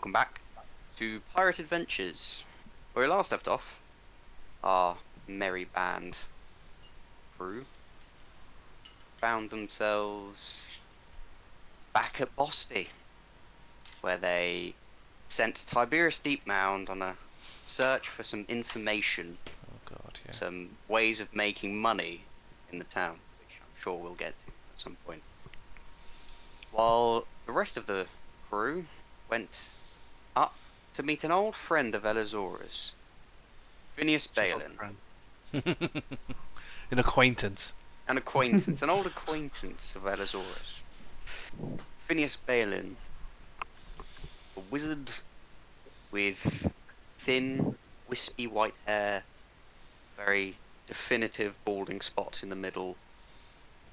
welcome back to Pirate Adventures. Where we last left off, our merry band crew found themselves back at Bosti, where they sent Tiberius Deepmound on a search for some information, some ways of making money in the town, which I'm sure we'll get to at some point. While the rest of the crew went up to meet an old friend of Elizora's, Phineas Balin. An acquaintance. An old acquaintance of Elizora's. Phineas Balin, a wizard with thin, wispy white hair, very definitive balding spot in the middle,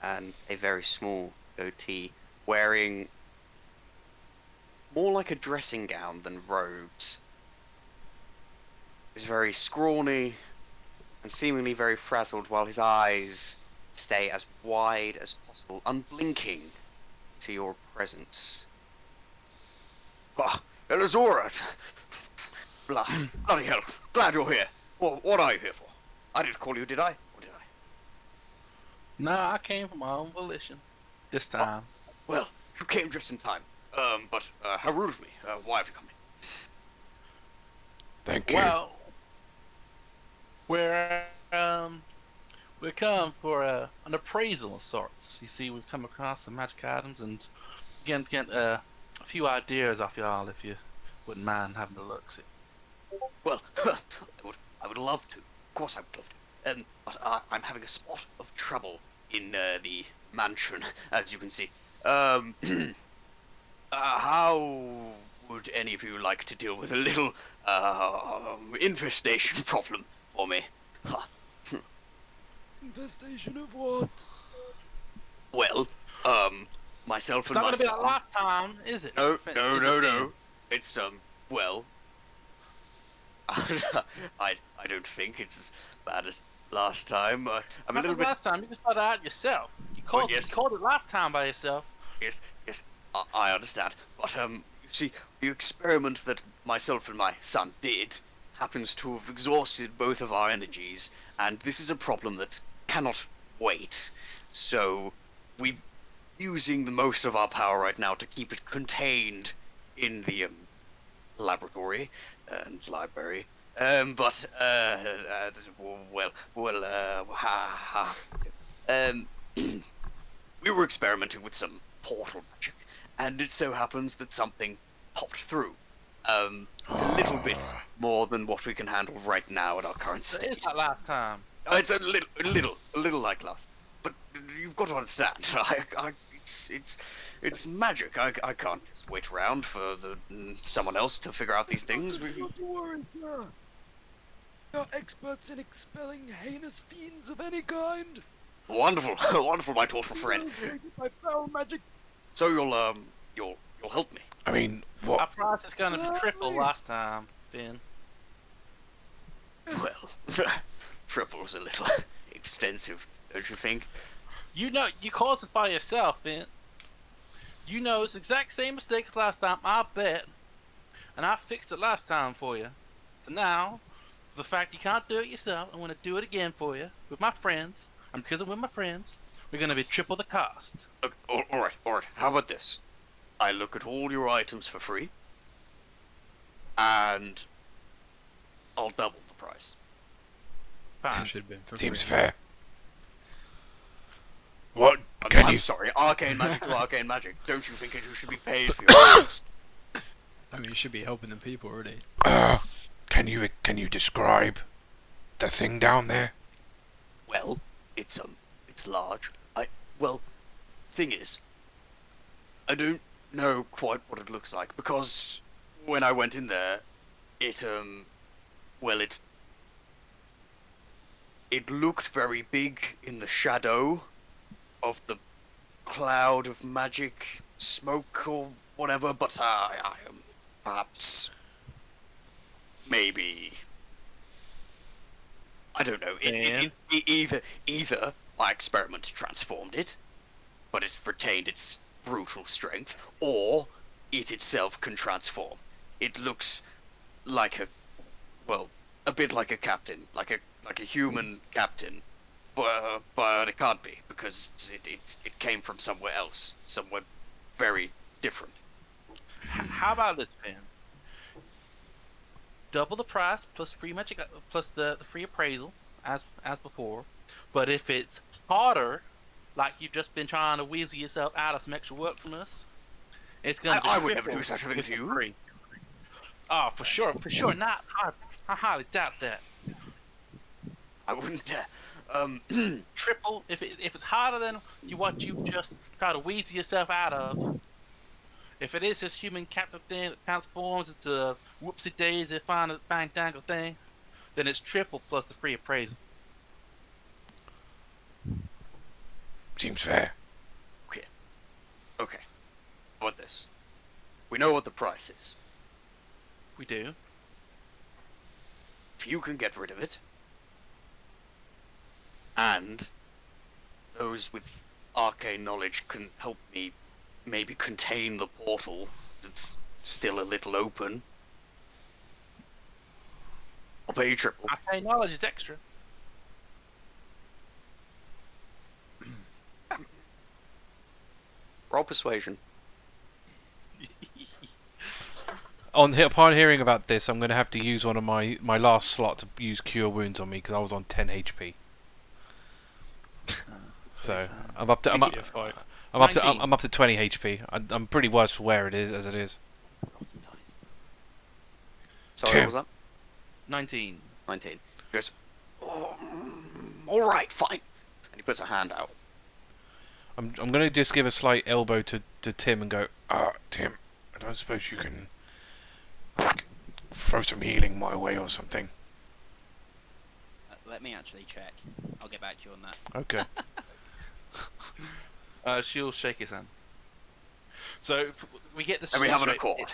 and a very small goatee, wearing more like a dressing gown than robes. He's very scrawny and seemingly very frazzled, while his eyes stay as wide as possible, unblinking to your presence. Ah, Elizora! Bloody hell, glad you're here. What are you here for? I didn't call you, did I? Or did I? No, I came from my own volition. This time. Well, you came just in time. But how rude of me. Why have you come in? Thank you. Well, we come for an appraisal of sorts. You see, we've come across some magic items and get a few ideas off y'all if you wouldn't mind having a look. See. Well, I would love to. Of course I would love to. But I'm having a spot of trouble in the mansion, as you can see. How would any of you like to deal with a little infestation problem for me? Infestation of what? Well, myself It's and not my gonna be son. like last time, is it? No. Is it? It's well, I don't think it's as bad as last time. I'm a Not little like bit. last time. You can start it out yourself. You called it last time by yourself. Yes, I understand. But you see, the experiment that myself and my son did happens to have exhausted both of our energies, and this is a problem that cannot wait. So we're using the most of our power right now to keep it contained in the laboratory and library. We were experimenting with some portal magic, and it so happens that something popped through. It's a little bit more than what we can handle right now at our current So state. it's like last time. It's a little like last, but you've got to understand. It's magic. I can't just wait around for someone else to figure out these things. Not to worry, sir. You're experts in expelling heinous fiends of any kind. Wonderful, wonderful, my Tortle friend. My foul magic. So you'll help me. I mean, Our what? price is gonna be triple last time, Finn. Well, triple's a little extensive, don't you think? You know, you caused it by yourself, Finn. You know it's the exact same mistake as last time, I bet. And I fixed it last time for you. So now, the fact you can't do it yourself, I'm gonna do it again for you with my friends. And because I'm with my friends, we're gonna be triple the cost. Look, all right. How about this? I look at all your items for free, and I'll double the price. Fine. Should have been for Seems free. fair. What can I'm you? sorry, arcane magic to arcane magic. Don't you think it should be paid for your items? I mean, you should be helping them people already. Can you describe the thing down there? Well, it's large. Thing is, I don't know quite what it looks like, because when I went in there, it looked very big in the shadow of the cloud of magic smoke or whatever, but I perhaps, maybe, I don't know. Either my experiment transformed it, but it retained its brutal strength, or it itself can transform. it looks like a bit like a captain, like a human captain, but it can't be because it came from somewhere else, somewhere very different. How about this, man? Double the price plus free magic, plus the free appraisal as before. But if it's harder, like you've just been trying to weasel yourself out of some extra work from us, it's gonna be I would never triple do such a thing with to the you. free. Oh, for sure. Not. I highly doubt that. I wouldn't dare. Triple if it's harder than what you just try to weasel yourself out of. If it is this human captive thing that transforms into a whoopsie daisy fine bang dangle thing, then it's triple plus the free appraisal. Seems fair. Okay. How about this? We know what the price is. We do. If you can get rid of it, and those with arcane knowledge can help me maybe contain the portal that's still a little open, I'll pay you triple. Arcane knowledge is extra. Roll persuasion. Upon hearing about this, I'm going to have to use one of my last slot to use Cure Wounds on me because I was on 10 HP. So I'm up to 20 HP. I'm pretty worse for where it is as it is. Sorry, what was that? 19. 19. He goes, oh, all right, fine. And he puts a hand out. I'm going to just give a slight elbow to Tim and go, Tim, I don't suppose you can like throw some healing my way or something. Let me actually check. I'll get back to you on that. Okay. She'll shake his hand. So we get this. And we have an accord.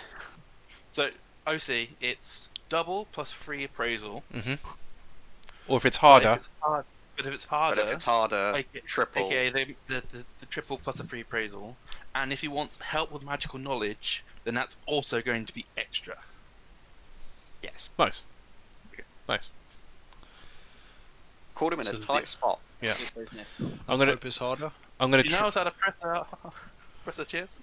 So OC, it's double plus free appraisal. Or if it's harder. But if it's harder, triple. AKA the triple plus a free appraisal. And if he wants help with magical knowledge, then that's also going to be extra. Yes. Nice. Nice. Caught him in a tight spot. Yeah. Good business. I'm gonna. Hope it's harder. I'm gonna. You know how to press the chest?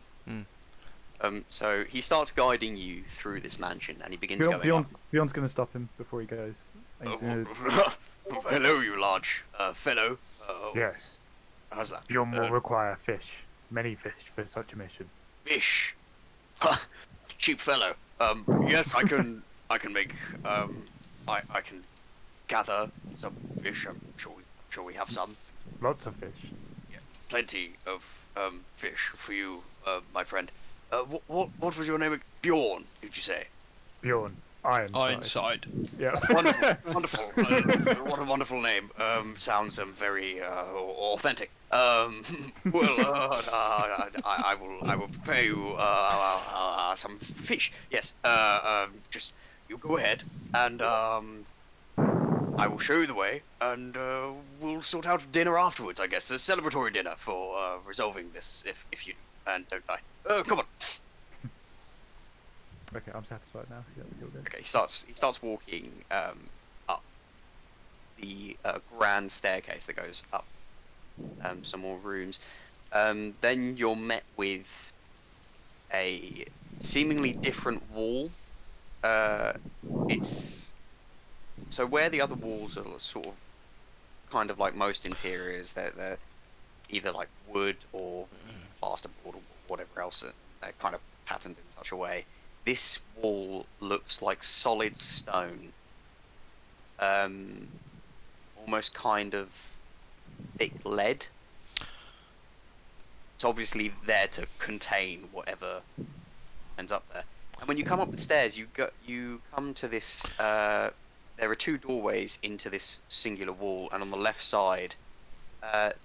So he starts guiding you through this mansion, and he begins going up. Bjorn's going to stop him before he goes. And he's gonna... Hello, you large fellow. Yes. How's that? Bjorn will require fish. Many fish for such a mission. Fish. Cheap fellow. Yes, I can make. I can gather some fish. I'm sure we have some. Lots of fish. Yeah, plenty of fish for you, my friend. What was your name? Bjorn, did you say? Bjorn. Ironside. Yeah. Wonderful. What a wonderful name. Sounds very authentic. Well, I will prepare you some fish. Yes. Just you go ahead, and I will show you the way, and we'll sort out dinner afterwards. I guess a celebratory dinner for resolving this, if you and don't die. Come on. Okay, I'm satisfied now. Yeah, you're good. Okay, he starts walking up the grand staircase that goes up some more rooms. Then you're met with a seemingly different wall. It's so where the other walls are sort of kind of like most interiors, they're either like wood or plasterboard or whatever else. They're kind of patterned in such a way. This wall looks like solid stone. Almost kind of thick lead. It's obviously there to contain whatever ends up there. And when you come up the stairs, you come to this. There are two doorways into this singular wall, and on the left side,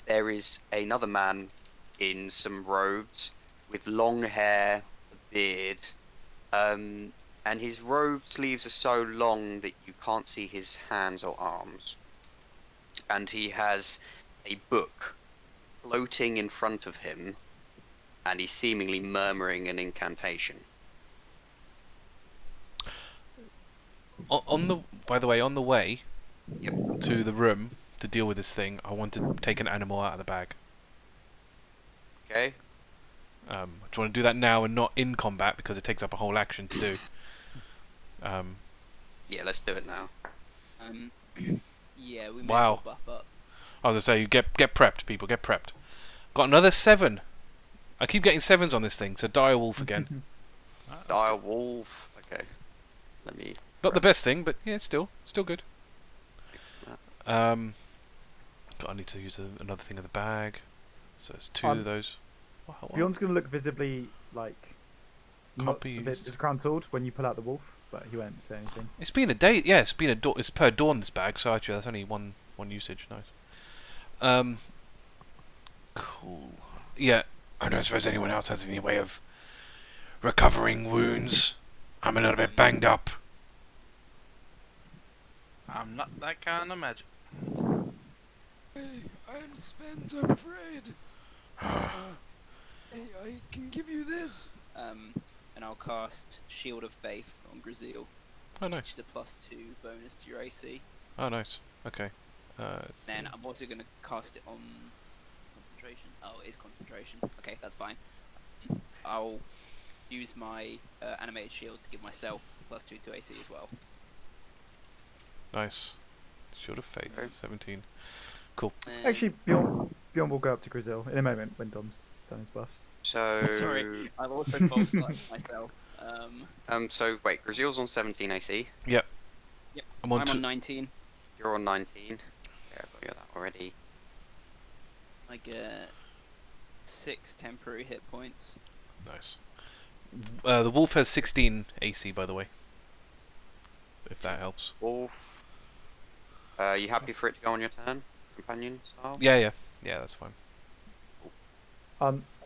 there is another man in some robes with long hair, a beard. And his robe sleeves are so long that you can't see his hands or arms. And he has a book floating in front of him, and he's seemingly murmuring an incantation. By the way, on the way Yep. to the room to deal with this thing, I want to take an animal out of the bag. Okay. Do you want to do that now and not in combat because it takes up a whole action to do? Yeah, let's do it now. Yeah, we may Wow. as well buff up. I was gonna say, get prepped, people, get prepped. Got another 7. I keep getting 7s on this thing, so dire wolf again. Dire wolf. Okay. Let me. Not the best thing, but yeah, still good. I need to use another thing in the bag. So it's 2 of those. Wow. Bjorn's gonna look visibly like Can't not be a bit used. disgruntled when you pull out the wolf, but he won't say anything. It's been a day. Yeah, it's been it's per dawn this bag, so actually that's only one usage. Nice. Cool. Yeah, I don't suppose anyone else has any way of recovering wounds. I'm a little bit banged up. I'm not that kind of magic. Hey, I'm spent, I'm afraid. Hey, I can give you this. And I'll cast Shield of Faith on Gruzeel, Oh, which nice. is a +2 bonus to your AC. Oh, nice. Okay. Then I'm also going to cast it on concentration. Oh, it is concentration. Okay, that's fine. I'll use my animated shield to give myself +2 to AC as well. Nice. Shield of Faith. Okay. 17. Actually, Bjorn will go up to Gruzeel in a moment when Dom's done his buffs. So. Sorry, I've also false myself. So wait, Gruzeel's on 17 AC. Yep. Yep. I'm on I'm two- on 19. You're on 19. Yeah, I've got that already. I get 6 temporary hit points. Nice. The wolf has 16 AC, by the way. If that helps. Wolf. You happy for it to go on your turn? Companion style? Yeah, that's fine.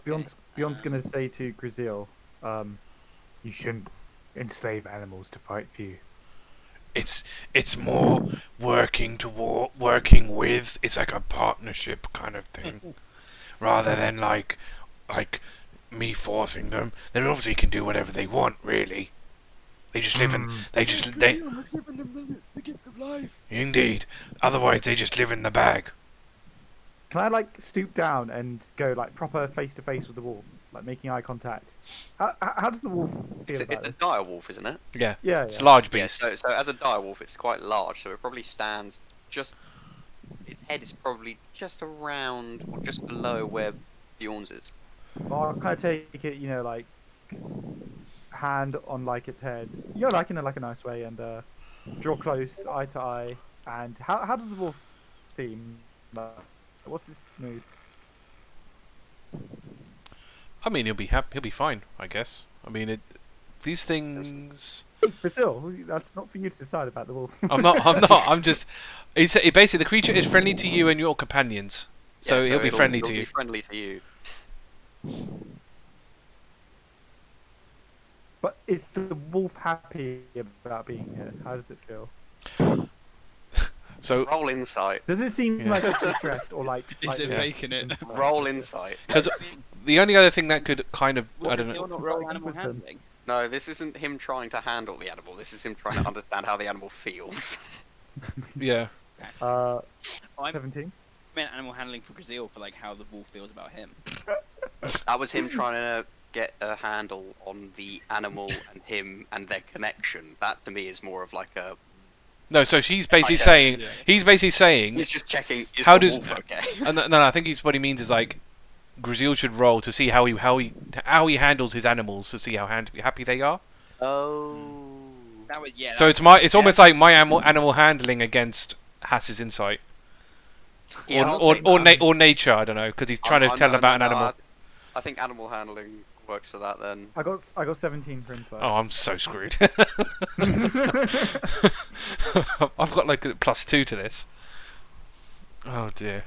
Bjorn's gonna say to Gruzeel, you shouldn't enslave animals to fight for you. It's more working with. It's like a partnership kind of thing, rather than like me forcing them. They obviously can do whatever they want, really. They just live in. They Gruzeel has given them the gift of life. Indeed. Otherwise, they just live in the bag. Can I like stoop down and go like proper face to face with the wolf, like making eye contact? How does the wolf feel It's about a it? dire wolf, isn't it? Yeah. Yeah, It's a yeah. large Yeah, beast. so as a dire wolf, it's quite large, so it probably stands just. Its head is probably just around or just below where Bjorn's is. Well, I'll kind of take it, you know, like hand on like its head, you know, like in a nice way, and draw close, eye to eye. And how does the wolf seem? What's his mood? I mean, he'll be happy. He'll be fine, I guess. I mean, these things. Hey, Brazil, that's not for you to decide about the wolf. I'm not. I'm just. Basically, the creature is friendly to you and your companions, so Yeah, he'll be friendly it'll to be you. friendly to you. But is the wolf happy about being here? How does it feel? So, Roll insight. Does it seem Yeah. like it's distressed or like? Is it like- faking it? Roll insight. because the only other thing that could kind of, I don't know. You're not roll animal Wisdom. handling. No, this isn't him trying to handle the animal. This is him trying to understand how the animal feels. Yeah. I'm 17. meant animal handling for Gruzeel for like how the wolf feels about him. That was him trying to get a handle on the animal and him and their connection. That to me is more of like a. No, so she's basically Okay. saying. He's basically saying. He's just checking. Is How the does- wolf okay? No, I think what he means is like, Gruzeel should roll to see how he handles his animals to see how happy they are. Oh. That was So it's almost like my animal handling against Hass's insight. Yeah, I'll or take or, that. or nature, I don't know, because he's trying to tell about an animal. I think animal handling works for that then. I got 17 for insight. Oh, I'm so screwed. I've got like a +2 to this. Oh dear.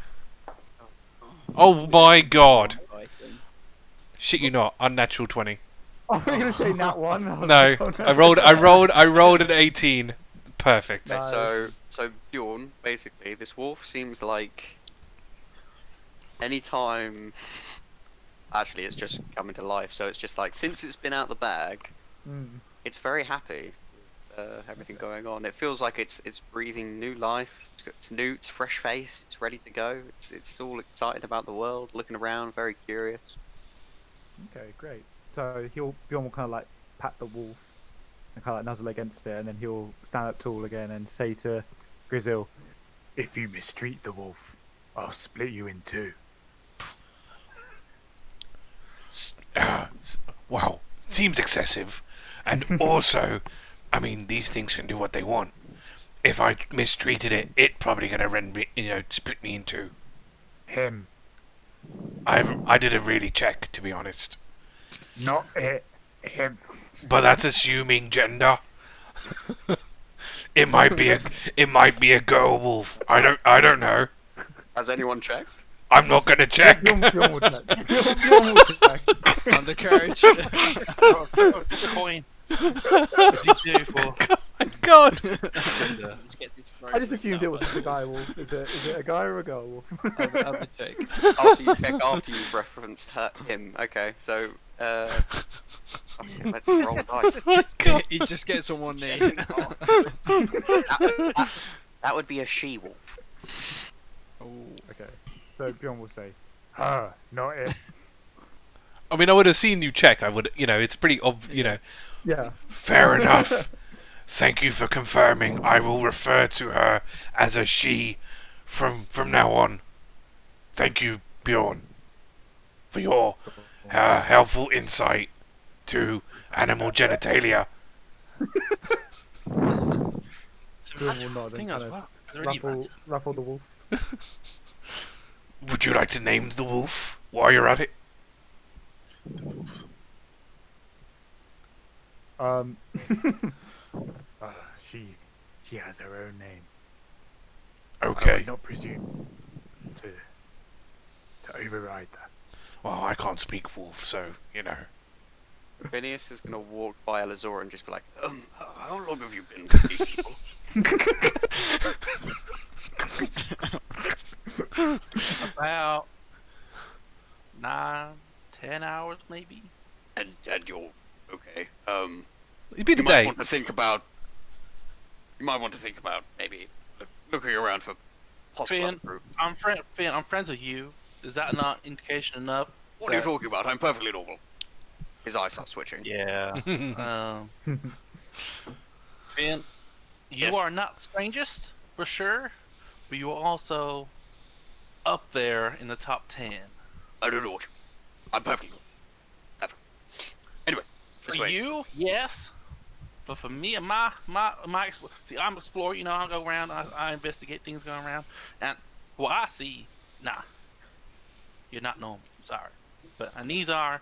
Oh my god. Shit you not. Unnatural 20. I was gonna say nat 1. No. I rolled an 18. Perfect. Okay, Nice. so Bjorn, basically, this wolf seems like anytime. Actually, it's just coming to life. So it's just like since it's been out the bag, Mm. it's very happy. everything going on. It feels like it's breathing new life. It's new, it's fresh face. It's ready to go. It's all excited about the world, looking around, very curious. Okay, great. So Bjorn will kind of like pat the wolf and kind of like nuzzle against it, and then he'll stand up tall again and say to Gruzeel, "If you mistreat the wolf, I'll split you in two." Wow, seems excessive. And also, I mean, these things can do what they want. If I mistreated it, it probably gonna rend me, split me in two. Him, I didn't really check, to be honest. not it. Him. But that's assuming gender. It might be a girl wolf. I don't know. Has anyone checked? I'm not gonna check. Bjorn will check. Bjorn will check. Undercarriage. The coin. D2 for God. gender. I just assumed it was a guy wolf. Is it a guy or a girl wolf? Have a check. Oh, so you check after you've referenced him. Okay, so okay, let's roll dice. He just gets on one knee. That would be a she wolf. Oh. Okay. So Bjorn will say, "Ah, not it." I mean, I would have seen you check. I would, it's pretty obvious, Yeah. Fair enough. Thank you for confirming. I will refer to her as a she from now on. Thank you, Bjorn, for your helpful insight to animal genitalia. Bjorn will nod Thing and as kind well. It's of already ruffle the wolf. Would you like to name the wolf while you're at it? She has her own name. I Okay. would not presume to override that. Well, I can't speak wolf, so Phineas is gonna walk by Elizora and just be like, how long have you been with these people? About 9, 10 hours maybe. And you're okay. It'd be the You might day. want to think about. You might want to think about maybe looking around for possible Finn, other group. Finn, I'm friends with you. Is that not indication enough? What are you talking about? I'm perfectly normal. His eyes start switching. Yeah. Finn, you Yes. are not the strangest, for sure, but you are also up there in the top 10. I don't know what. I'm perfectly normal. Perfect. Anyway, this For way. you, yes. But for me and my see, I'm an explorer, I go around, I investigate things going around, and what I see, nah, you're not normal. Sorry, but and these are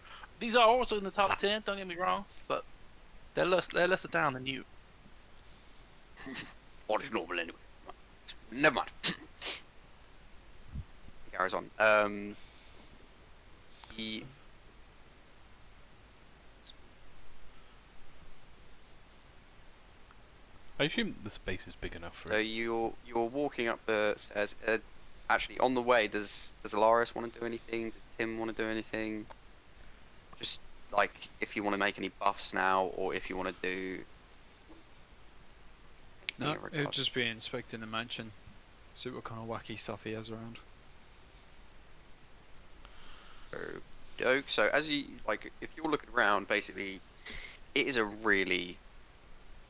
also in the top 10. Don't get me wrong, but they're lesser down than you. What is normal anyway? Never mind. He carries on. He. I assume the space is big enough for So it. you're walking up the stairs. Actually, on the way, does Alarias want to do anything? Does Tim want to do anything? Just like if you want to make any buffs now, or if you want to do. No, anything in it would regard- just be inspecting the mansion. See what kind of wacky stuff he has around. So as you like, if you're looking around, basically, it is a really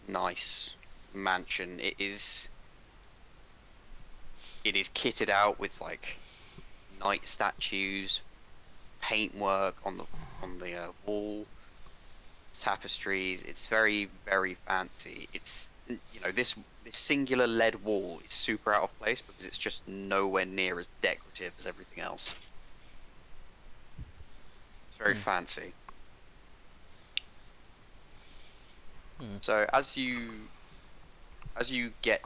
nice mansion. It is kitted out with like knight statues, paintwork on the wall, tapestries. It's very, very fancy. It's this singular lead wall is super out of place because it's just nowhere near as decorative as everything else. It's very fancy. So as you get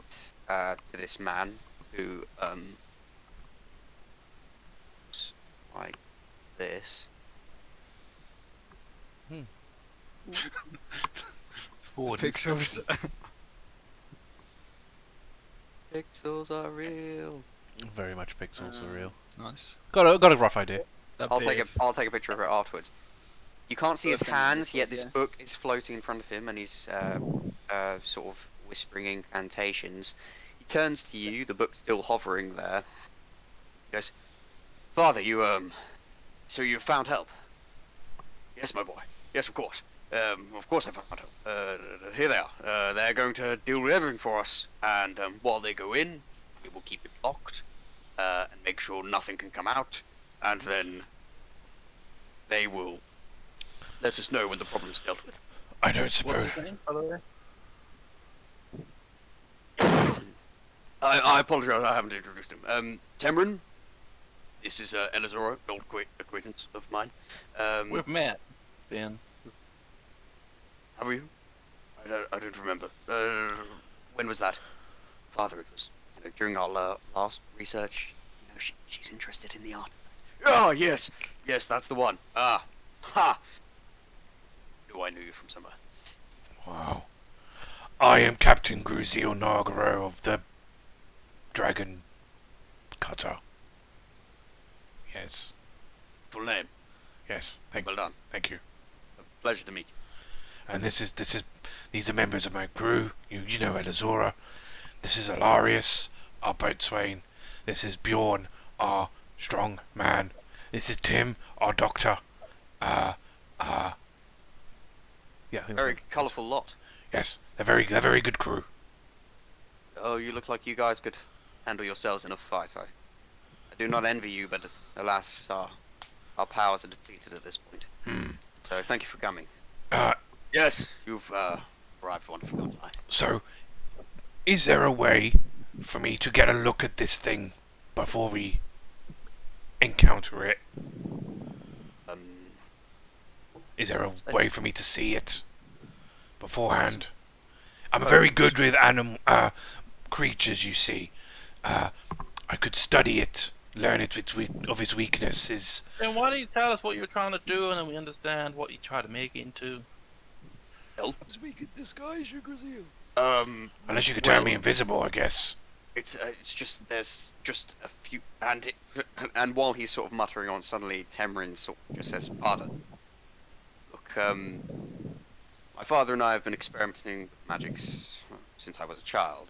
to this man who looks like this. Forward. Pixels. Pixels are real. Very much pixels are real. Nice. Got a rough idea. That I'll beard. take a picture of it afterwards. You can't see his First thing on hands this yet. one, This yeah. book is floating in front of him, and he's sort of whispering incantations. He turns to you, the book still hovering there. He goes, "Father, so you found help?" "Yes, my boy. Yes, of course. Of course I found help. Here they are. They're going to deal with everything for us, and while they go in, we will keep it locked, and make sure nothing can come out, and then they will let us know when the problem's dealt with." I don't What's suppose. his name, by the way? I apologize, I haven't introduced him. Temrin, this is Elizora, an old acquaintance of mine. We've met, Ben. Have we? I don't remember. When was that? Father, it was during our last research. She's interested in the artifacts. Oh, yes! Yes, that's the one. Ah. Ha! Oh, I knew you from somewhere. Wow. I am Captain Gruzeel Nargaro of the Dragon Cutter. Yes. Full name. Yes. Thank Well done. Thank you. A pleasure to meet you. And these are members of my crew. You know Elizora. This is Alarias, our boatswain. This is Bjorn, our strong man. This is Tim, our doctor. Yeah. I think Very that's- colourful lot. Yes, they're very good crew. Oh, you look like you guys could handle yourselves in a fight. I do not envy you, but alas, our powers are depleted at this point. So thank you for coming. Yes, you've arrived wonderfully on time. So, is there a way for me to get a look at this thing before we encounter it? Is there a way for me to see it beforehand? I'm very good with creatures, you see. I could study it, learn of its weaknesses. Then why don't you tell us what you're trying to do, and then we understand what you try to make it into? So we could disguise you, Gruzeel. Unless you could turn me invisible, I guess. It's just there's just a few, and while he's sort of muttering on, suddenly Temrin sort of just says, "Father, look, my father and I have been experimenting with magics since I was a child.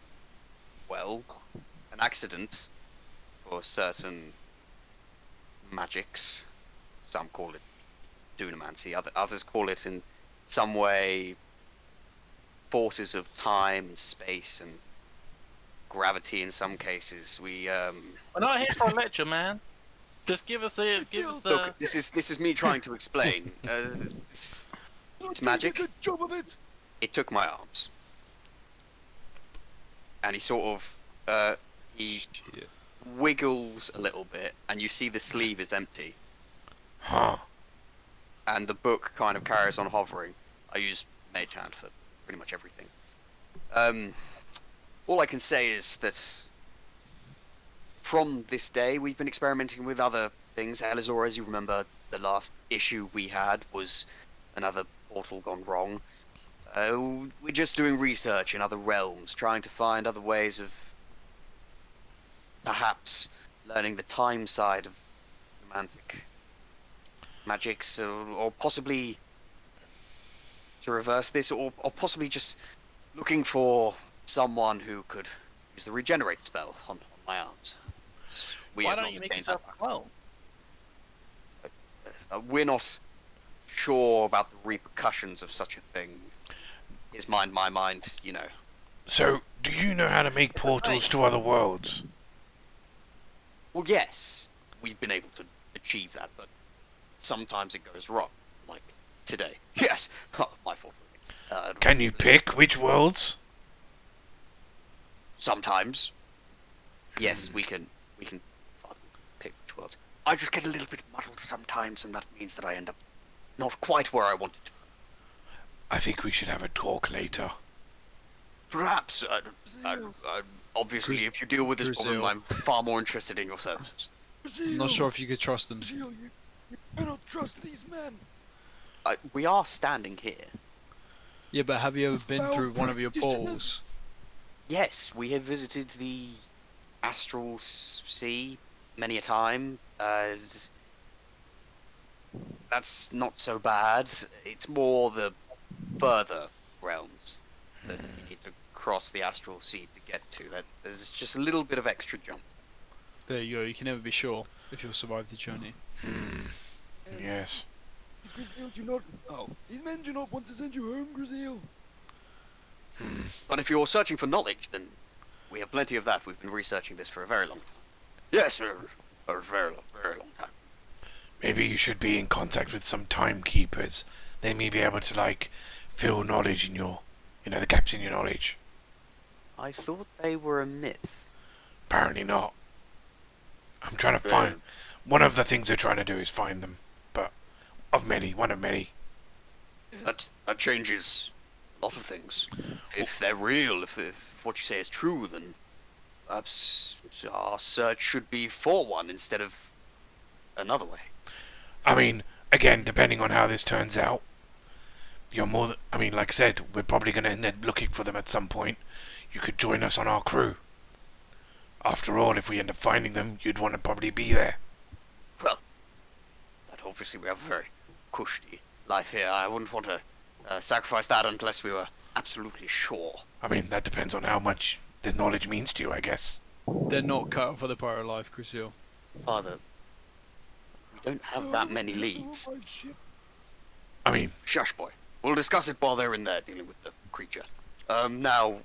Well, an accident for certain magics. Some call it dunamancy, others call it in some way forces of time and space and gravity in some cases. We're not here for a lecture, man. Just give us the. Look, this is me trying to explain. It's magic. Good job of it. It took my arms, and he sort of he wiggles a little bit, and you see the sleeve is empty, Huh. and the book kind of carries on hovering. I use Mage Hand for pretty much everything. All I can say is that from this day, we've been experimenting with other things. Elizora, as you remember, the last issue we had was another portal gone wrong. We're just doing research in other realms, trying to find other ways of perhaps learning the time side of romantic magics, or possibly to reverse this, or possibly just looking for someone who could use the regenerate spell on my arms. Why don't you make yourself alone? We're not sure about the repercussions of such a thing. His mind, my mind, you know. So, do you know how to make portals to other worlds? Well, yes, we've been able to achieve that, but sometimes it goes wrong, like today. Yes, my fault. Can you pick which worlds? Sometimes. Yes, we can pick which worlds. I just get a little bit muddled sometimes, and that means that I end up not quite where I wanted to. I think we should have a talk later. Perhaps. Obviously, if you deal with this problem, Gruzeel. I'm far more interested in your services. I'm not sure if you could trust them. Gruzeel, you cannot trust these men. We are standing here. Yeah, but have you ever It's been foul through one of your practitioners. portals? Yes, we have visited the Astral Sea many a time. That's not so bad. It's more the further realms. that you need to cross the astral sea to get to. That there's just a little bit of extra jump. There you go. You can never be sure if you'll survive the journey. Yes. These Gruzeel do not. Oh, these men do not want to send you home, Gruzeel. But if you're searching for knowledge, then we have plenty of that. We've been researching this for a very long time. Yes, sir. A very long time. Maybe you should be in contact with some timekeepers. They may be able to, like, fill knowledge in your, the gaps in your knowledge. I thought they were a myth. Apparently not. I'm trying to find... One of the things they're trying to do is find them. But, one of many. That changes a lot of things. If they're real, if what you say is true, then perhaps our search should be for one instead of another way. I mean, again, depending on how this turns out, you're more than... like I said, we're probably going to end up looking for them at some point. You could join us on our crew. After all, if we end up finding them, you'd want to probably be there. Well, that obviously we have a very cushy life here. I wouldn't want to sacrifice that unless we were absolutely sure. I mean, that depends on how much the knowledge means to you, I guess. They're not cut out for the pirate life, Gruzeel. Father, we don't have that many leads. I mean... Shush, boy. We'll discuss it while they're in there dealing with the creature. Now,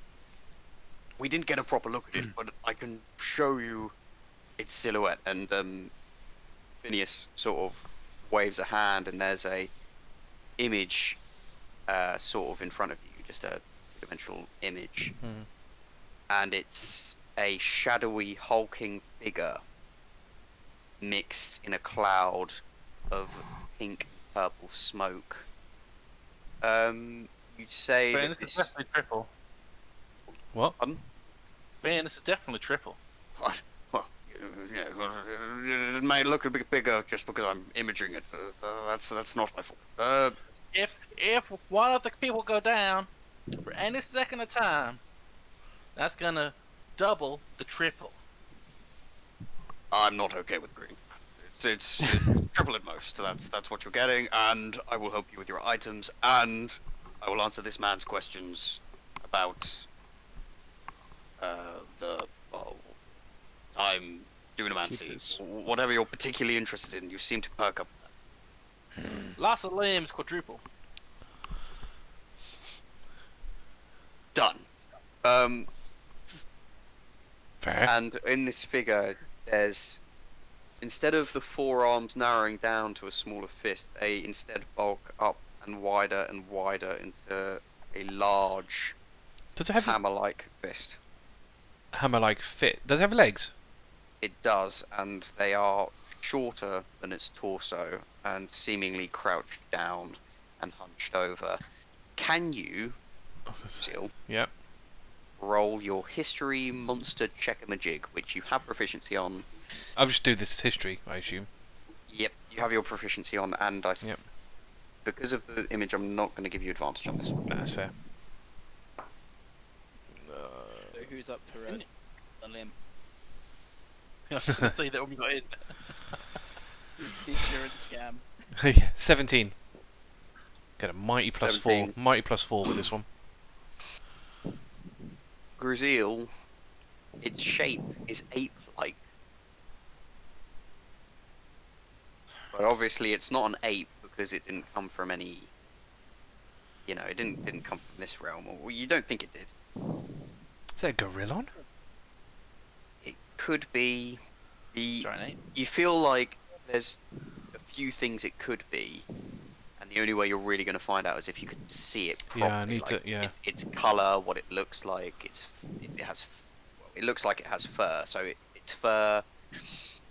we didn't get a proper look at it, but I can show you its silhouette. And Phineas sort of waves a hand, and there's a image sort of in front of you, just a two-dimensional image. And it's a shadowy, hulking figure mixed in a cloud of pink and purple smoke. You'd say Ben, that this is this... definitely triple. What? Ben, this is definitely triple. What? Well, it may look a bit bigger just because I'm imaging it. That's not my fault. If one of the people go down for any second of time, that's gonna double the triple. I'm not okay with green. It's triple at most. That's what you're getting, and I will help you with your items, and I will answer this man's questions about the time dunamancy, Keepers. whatever you're particularly interested in. You seem to perk up. Lots of limbs, quadruple. Done. Fair. And in this figure, there's, instead of the forearms narrowing down to a smaller fist, they instead bulk up and wider into a large Does it have hammer-like fist. hammer-like fit? Does it have legs? It does, and they are shorter than its torso and seemingly crouched down and hunched over. Can you, still, Yep. roll your history monster check-a-majig, which you have proficiency on? I'll just do this history, I assume. Yep, you have your proficiency on, and Yep. because of the image, I'm not going to give you advantage on this one. That's fair. So who's up for a limb? I was gonna say that when we got in. The insurance scam. 17. Get a mighty plus 17. 4. Mighty plus 4 with this one. Gruzeel, its shape is ape-like. But obviously it's not an ape because it didn't come from any... it didn't come from this realm, or you don't think it did. Is that a gorillon? It could be... Giant ape. You feel like there's a few things it could be, and the only way you're really going to find out is if you could see it properly. Yeah, I need to- yeah. Its colour, what it looks like. It looks like it has fur. So its fur,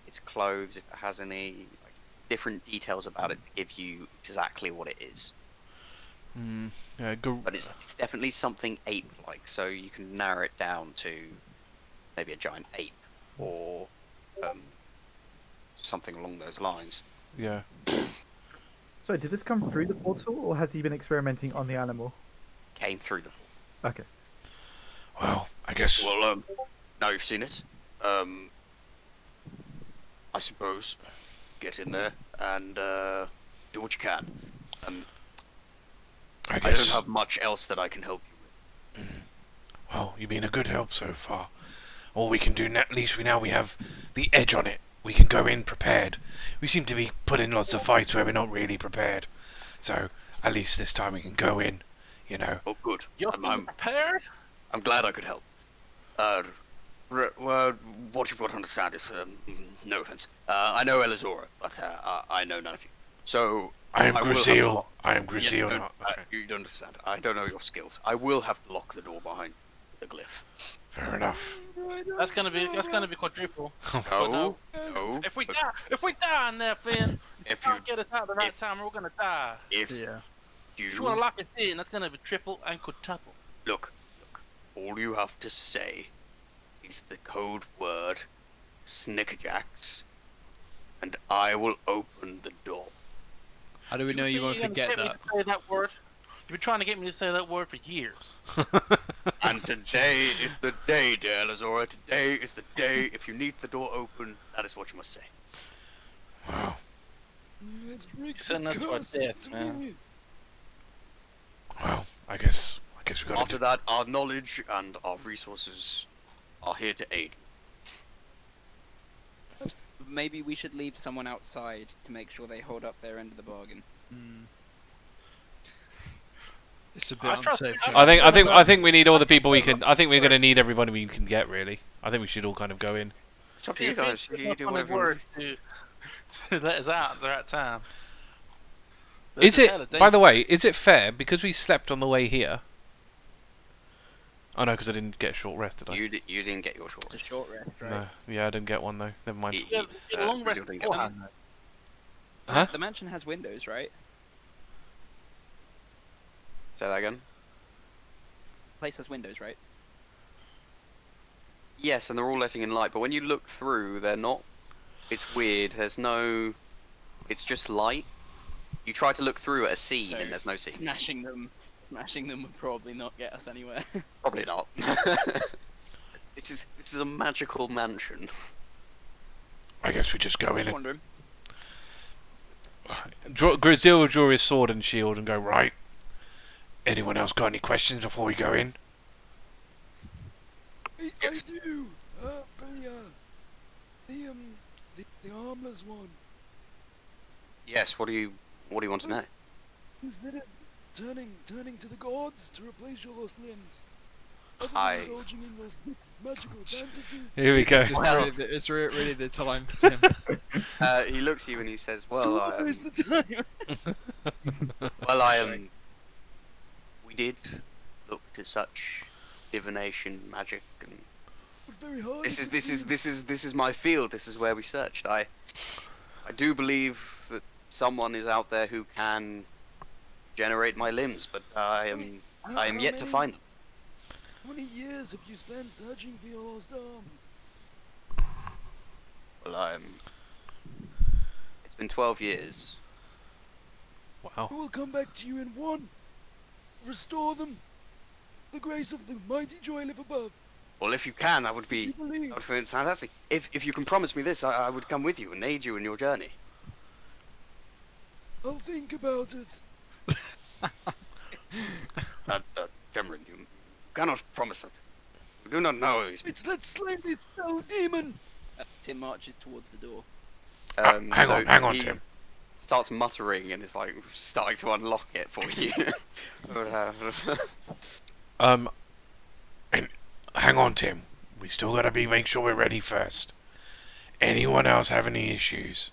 its clothes, if it has any, like, different details about it to give you exactly what it is. Yeah, But it's definitely something ape-like. So you can narrow it down to maybe a giant ape or something along those lines. yeah. So, did this come through the portal, or has he been experimenting on the animal? Came through the... Okay. Well, I guess... Well, now you've seen it, I suppose, get in there and do what you can. I I guess... don't have much else that I can help you with. Well, you've been a good help so far. All we can do, at least now we have the edge on it. We can go in prepared. We seem to be put in lots of fights where we're not really prepared. So, at least this time we can go in, you know. Oh, good. You're I'm prepared? I'm glad I could help. Well, what you've got to understand is, no offense. I know Elizora, but I know none of you. So I am will have to Gruzeel. lock- I am Gruzeel. Yeah, not- you don't understand. I don't know your skills. I will have to lock the door behind the glyph. Fair enough. That's gonna be quadruple. No, no. If we die in there, Finn, If you you can't get us out at the right time, we're gonna die. if Yeah. If you wanna lock us in, that's gonna be triple and quadruple. look, all you have to say is the code word Snickerjacks, and I will open the door. How do we know you won't You're gonna forget get me that? to say that word. You've been trying to get me to say that word for years. And today is the day, dear Elizora. Today is the day. If you need the door open, that is what you must say. Wow. It reeks Send of us to our curses death, to man. me. Well, I guess we got After to. that, our knowledge and our resources are here to aid. Maybe we should leave someone outside to make sure they hold up their end of the bargain. It's a bit I trust- unsafe. I think we need all the people we can. I think we're gonna need everybody we can get. Really, I think we should all kind of go in. It's up to you guys. You do whatever you want. to let us out at the right time. Is it? By the way, is it fair because we slept on the way here? Oh no, because I didn't get a short rest, did I? You didn't get your It's short. a short rest, right? No. Yeah, I didn't get one though. Never mind. Yeah, a long rest Gruzeel didn't get beforehand. one. Huh? The mansion has windows, right? Say that again. The place has windows, right? Yes, and they're all letting in light, but when you look through, they're not. It's weird. There's no. It's just light. You try to look through at a scene, So, and there's no scene. Smashing them would probably not get us anywhere. Probably not. This is a magical mansion. I guess we just go in Just and wondering. Gruzeel will draw his sword and shield and go right. Anyone else got any questions before we go in? I Yes. do. For the armless one. Yes. What do you want to know? Instead of turning to the gods to replace your lost limbs. Other I- than indulging in those magical fantasies. Here we go. It's really the time, Tim. He looks at you and he says, "Well, Tomorrow is the time. I am. We did look to such divination, magic, and But very hard this to is my field. This is where we searched. I do believe that someone is out there who can generate my limbs, but I am yet to find them. How many years have you spent searching for your lost arms? Well, it's been 12 years. Wow. I will come back to you in one. Restore them. The grace of the mighty joy live above. Well, if you can, that would Do you be believe? fantastic. If you can promise me this, I would come with you and aid you in your journey. I'll think about it. Cameron, you cannot promise it. You do not know. It's that slimy spell demon. Tim marches towards the door. Hang on, he Tim. Starts muttering and is like starting to unlock it for you. Hang on, Tim. We still gotta make sure we're ready first. Anyone else have any issues?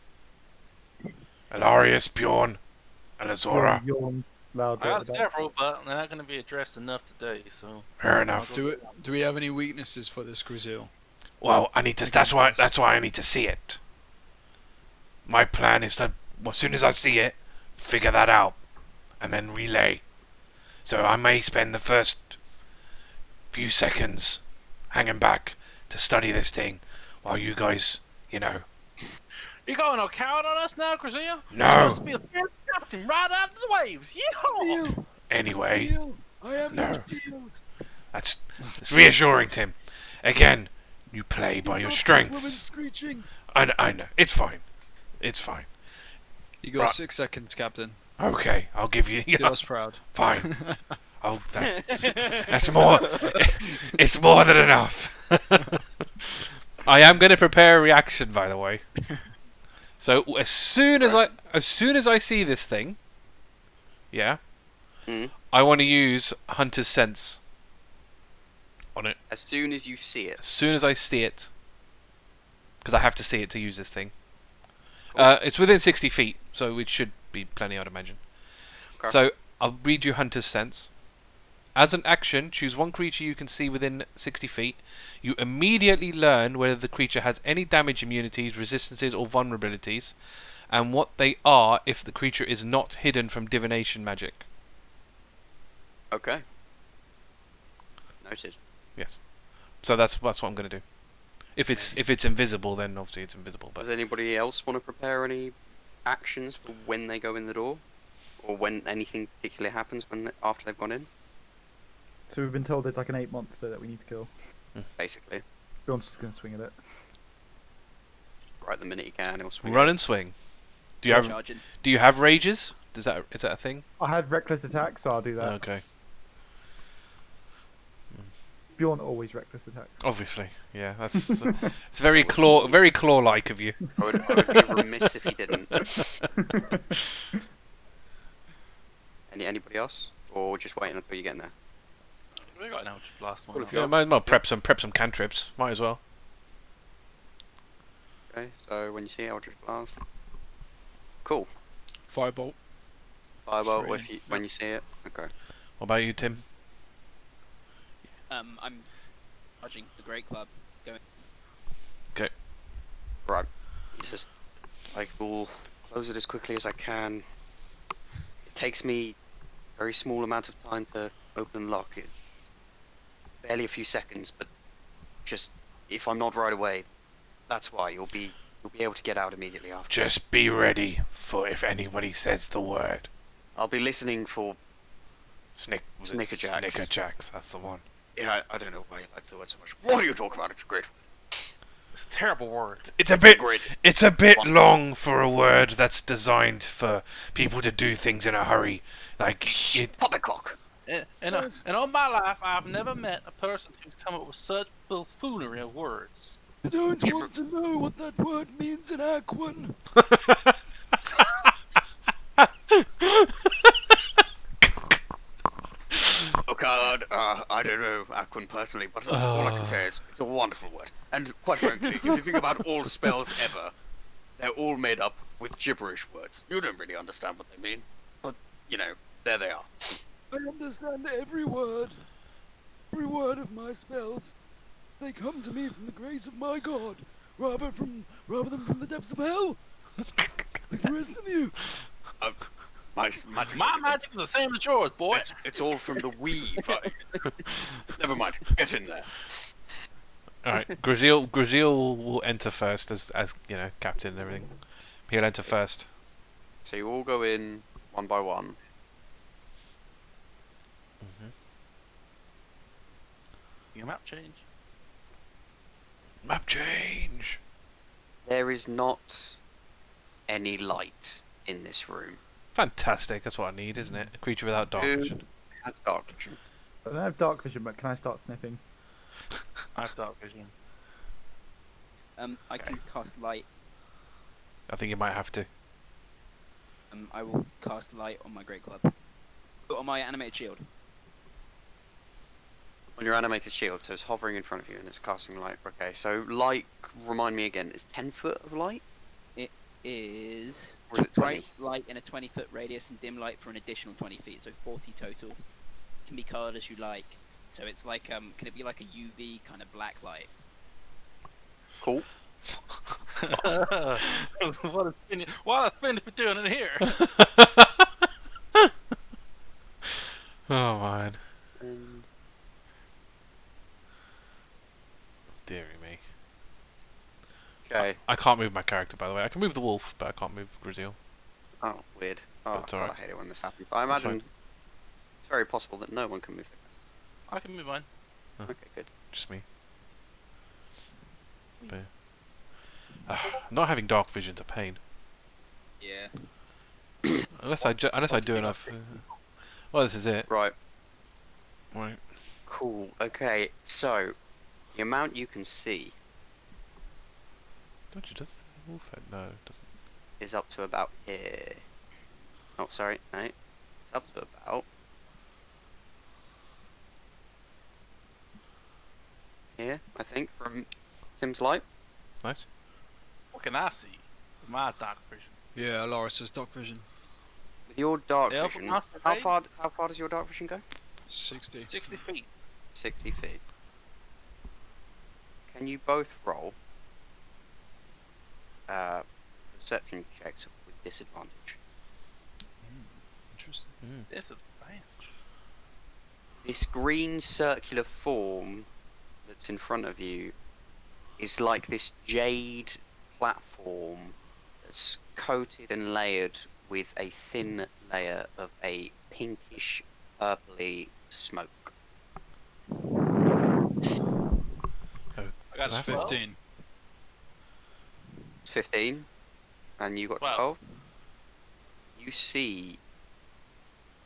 Alarias, Bjorn, Elizora. Yawned loud. I got several, but they're not going to be addressed enough today. So Fair enough. Do we have any weaknesses for this Gruzeel? Well, I need to. That's why I need to see it. My plan is to, as soon as I see it, figure that out, and then relay. So I may spend the first few seconds hanging back to study this thing, while you guys, you going all coward on us now, Gruzeel? No. You're supposed to be the first captain right out of the waves. Yeehaw! Shield. Anyway, Shield. I am No. your shield. that's reassuring, Tim. Again, you play by your Not strengths. women screeching. I know. It's fine. It's fine. You got Right. 6 seconds, Captain. Okay, I'll give you. Do us proud. Fine. Oh, that's more. It's more than enough. I am going to prepare a reaction, by the way. So as soon as I see this thing, yeah, I want to use Hunter's Sense on it. As soon as you see it. As soon as I see it, because I have to see it to use this thing. Cool. It's within 60 feet, so it should be plenty, I'd imagine. Okay. So I'll read you Hunter's Sense. As an action, choose one creature you can see within 60 feet. You immediately learn whether the creature has any damage immunities, resistances, or vulnerabilities, and what they are if the creature is not hidden from divination magic. Okay. Noted. Yes. So that's what I'm going to do. If it's invisible, then obviously it's invisible. But Does anybody else want to prepare any actions for when they go in the door, or when anything particular happens after they've gone in? So we've been told there's like an 8 monster that we need to kill. Basically, Bjorn's just gonna swing at it. right the minute you can, he'll swing. run and swing. Do you have Charging. Do you have rages? Is that a thing? I have reckless attack, so I'll do that. Okay. Bjorn always reckless attacks. Obviously, yeah. That's it's very claw-like of you. I would be remiss if he didn't. Anybody else, or just waiting until you get in there? We got an Eldritch Blast one. Cool, if now. Yeah, might as well prep some cantrips. Might as well. Okay, so when you see Eldritch Blast, cool. Firebolt. Firebolt Straight when you see it. Okay. What about you, Tim? I'm charging the Great Club. Going. Right. He says, I will close it as quickly as I can. It takes me a very small amount of time to open and lock it. Barely a few seconds, but just if I'm not right away, that's why you'll be able to get out immediately after. Just be ready for if anybody says the word. I'll be listening for. Snickerjacks. Snickerjacks, that's the one. Yeah, I don't know why you like the word so much. What are you talking about? It's great. It's a terrible word. It's a Great. It's a bit long for a word that's designed for people to do things in a hurry. Like it. Poppycock. And all my life, I've never met a person who's come up with such buffoonery of words. I don't want to know what that word means in Aquan. Oh God, I don't know Aquan personally, but all I can say is it's a wonderful word. And quite frankly, if you think about all spells ever, they're all made up with gibberish words. You don't really understand what they mean, but you know, there they are. I understand every word of my spells. They come to me from the grace of my God, rather than from the depths of hell, like the rest of you. My magic. My magic is the same as yours, boy. It's all from the weave. Never mind. Get in there. All right, Gruzeel will enter first as you know, captain and everything. He'll enter first. So you all go in one by one. Your map change. Map change. There is not any light in this room. Fantastic. That's what I need, isn't it? A creature without dark Who vision. has dark vision? I don't have dark vision, but can I start sniffing? I have dark vision. I can cast light. I think you might have to. I will cast light on my Great Club. On my animated shield. On your animated shield, so it's hovering in front of you and it's casting light. Okay, so light, remind me again, is 10 foot of light? Is Or is it 20? bright light in a 20-foot radius and dim light for an additional 20 feet, so 40 total. Can be colored as you like. So it's like, can it be like a UV kind of black light? Cool. What a thing to be doing in here. Oh man. And Deary me. okay. I can't move my character, by the way. I can move the wolf, but I can't move Gruzeel. Oh, weird. Oh, That's God, alright. I hate it when this happens. I imagine it's very possible that no one can move it. I can move mine. Okay, good. Just me. But, not having dark vision's a pain. Yeah. Unless I do enough. Well, this is it. Right. Right. Cool. Okay, so the amount you can see Don't you does the wolf head? No, it doesn't. is up to about here. Oh, sorry, no. It's up to about here, I think, from Tim's light. Nice. What can I see with my dark vision? Yeah, Alarias' dark vision. With your dark Yeah, vision, Master how Blade? far does your dark vision go? 60. 60 feet. 60 feet. Can you both roll perception checks with disadvantage? Interesting. This is bad. This green circular form that's in front of you is like this jade platform that's coated and layered with a thin layer of a pinkish purpley smoke. That's Can I have 15. It's 15, and you got 12. 12. You see,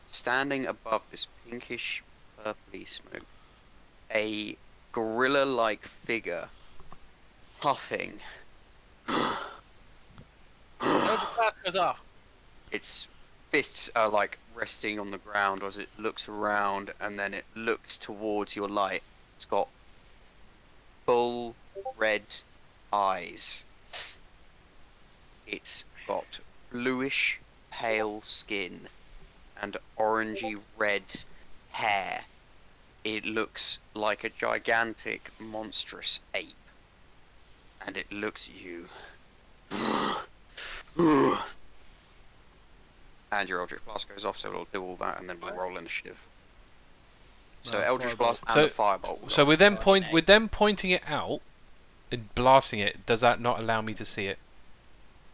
standing above this pinkish purpley smoke, a gorilla-like figure puffing. Eldritch Blast goes off. Its fists are like resting on the ground as it looks around, and then it looks towards your light. It's got full red eyes. It's got bluish pale skin and orangey red hair. It looks like a gigantic monstrous ape, and it looks at you. And your Eldritch Blast goes off, so we'll do all that, and then we'll roll initiative. So Eldritch Blast and So- the Firebolt. So with them pointing it out and blasting it, does that not allow me to see it?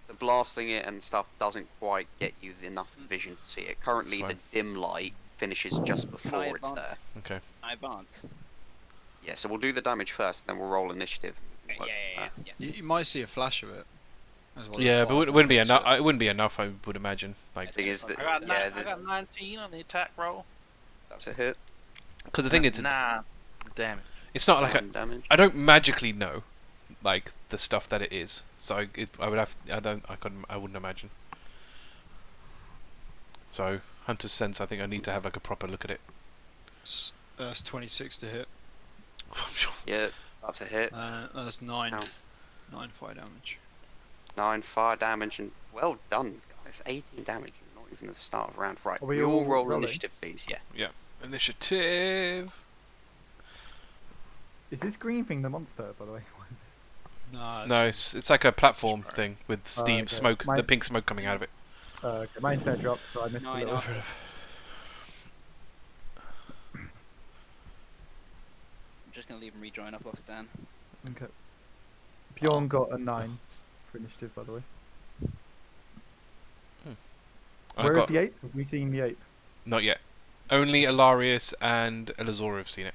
The blasting it and stuff doesn't quite get you enough vision to see it. Currently, the Fine. dim light finishes just before it's advance? there. Okay. I advance. Yeah, so we'll do the damage first, then we'll roll initiative. Okay, Work yeah. that. You might see a flash of it. There's a lot of Yeah, but fire it wouldn't be into enough. it. It wouldn't be enough. I would imagine. Like, Thing is that, I got, yeah, I got 19 on the attack roll. that's a hit. because the thing is, 9 damage. it's not like 9 damage. I don't magically know, like the stuff that it is. So I would have. I wouldn't imagine. So Hunter's Sense. I think I need to have like a proper look at it. That's 26 to hit. I'm sure. Yeah, that's a hit. That's 9. Ow. 9 fire damage. 9 fire damage, and well done, guys. 18 damage, not even at the start of round. Right, Are we we all all roll rolling? initiative, please. Yeah. Initiative. Is this green thing the monster, by the way? What is this? No, it's like a platform Right. thing with steam, okay. smoke, the Mine- pink smoke coming out of it. Okay, my internet dropped, so I missed No, a I little. know. Fair enough. I'm just gonna leave him rejoin. I've lost Dan. Okay. Bjorn got a 9 for initiative, by the way. I Where is got the ape? Have we seen the ape? not yet. Only Alarias and Elizora have seen it.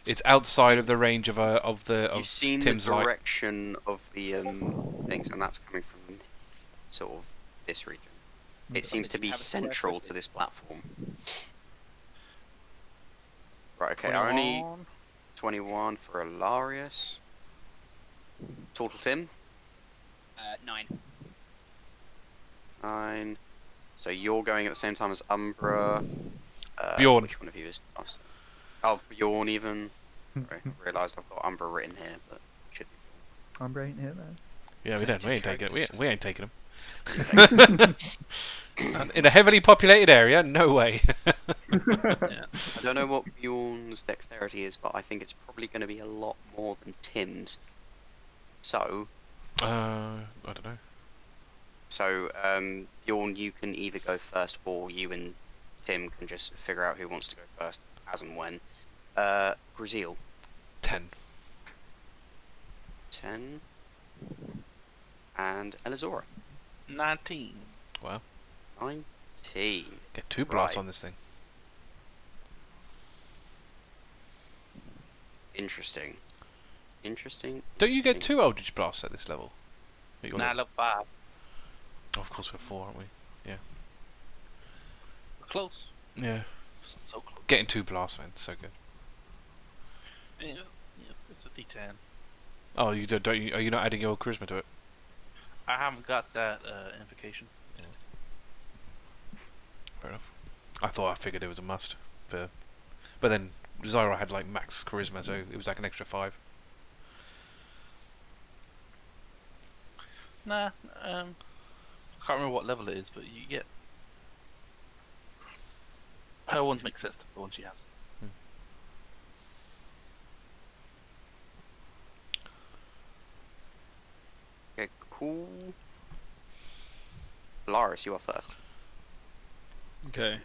It's outside of the range of You've seen Tim's the light. direction of the things, and that's coming from sort of this region. It seems to be Have a square central footage. to this platform. Right, okay, I only 21 for Alarias. Total Tim, 9. 9. So you're going at the same time as Umbra. Bjorn. Which one of you is last? Oh, Bjorn even. Sorry, I realised I've got Umbra written here, but it should be I'm right here, man. Yeah, we don't. We ain't taking it. Characters. We ain't taking them. In a heavily populated area, no way. Yeah. I don't know what Bjorn's dexterity is, but I think it's probably going to be a lot more than Tim's. So, I don't know. Bjorn, you can either go first, or you and Tim can just figure out who wants to go first, as and when. Gruzeel, 10. 10. And Elizora, 19. 19. Get 2 blasts Right. on this thing. Interesting. Interesting. Don't you get 2 Eldritch blasts at this level? At your Now level? level 5. Oh, of course we're 4, aren't we? Close. Yeah. So close. Getting 2 blasts, man. So good. It's a D10. Oh, you don't you, are you not adding your charisma to it? I haven't got that invocation. Fair enough. I figured it was a must. But then Zyra had like max charisma, so it was like an extra 5. Nah, I can't remember what level it is, but you get. Her ones make sense to the one she has. Okay, cool. Alarias, you are first. Okay.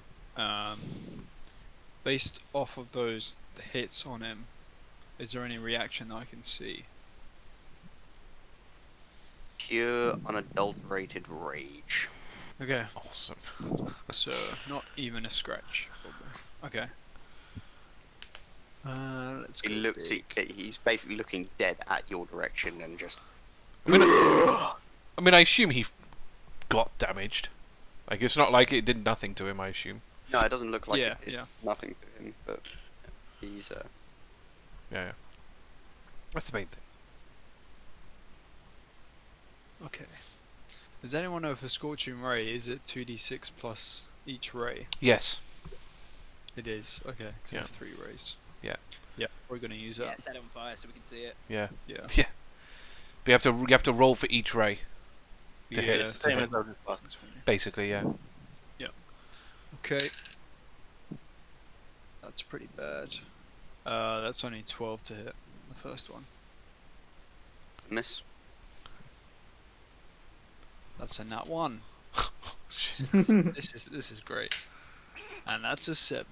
Based off of those hits on him, is there any reaction that I can see? Pure, unadulterated rage. Okay. Awesome. So not even a scratch. Probably. Okay. Let's He go looks. big. He's basically looking dead at your direction and just. I mean, I assume he got damaged. Like, it's not like it did nothing to him, I assume. No, it doesn't look like Yeah, it did yeah. nothing to him, but he's. Yeah. That's the main thing. Okay. Does anyone know if a Scorching Ray is it 2d6 plus each ray? Yes. It is. Okay. So Yeah. there's 3 rays. Yeah. Yeah. We're gonna use Yeah, that. set it on fire so we can see it. Yeah. Yeah. Yeah. But you have to roll for each ray, to hit Yeah, it, It's the same so- as those last. basically. Yeah. Okay. That's pretty bad. That's only 12 to hit the first one. Miss. That's a nat 1. This is great. And that's a 7.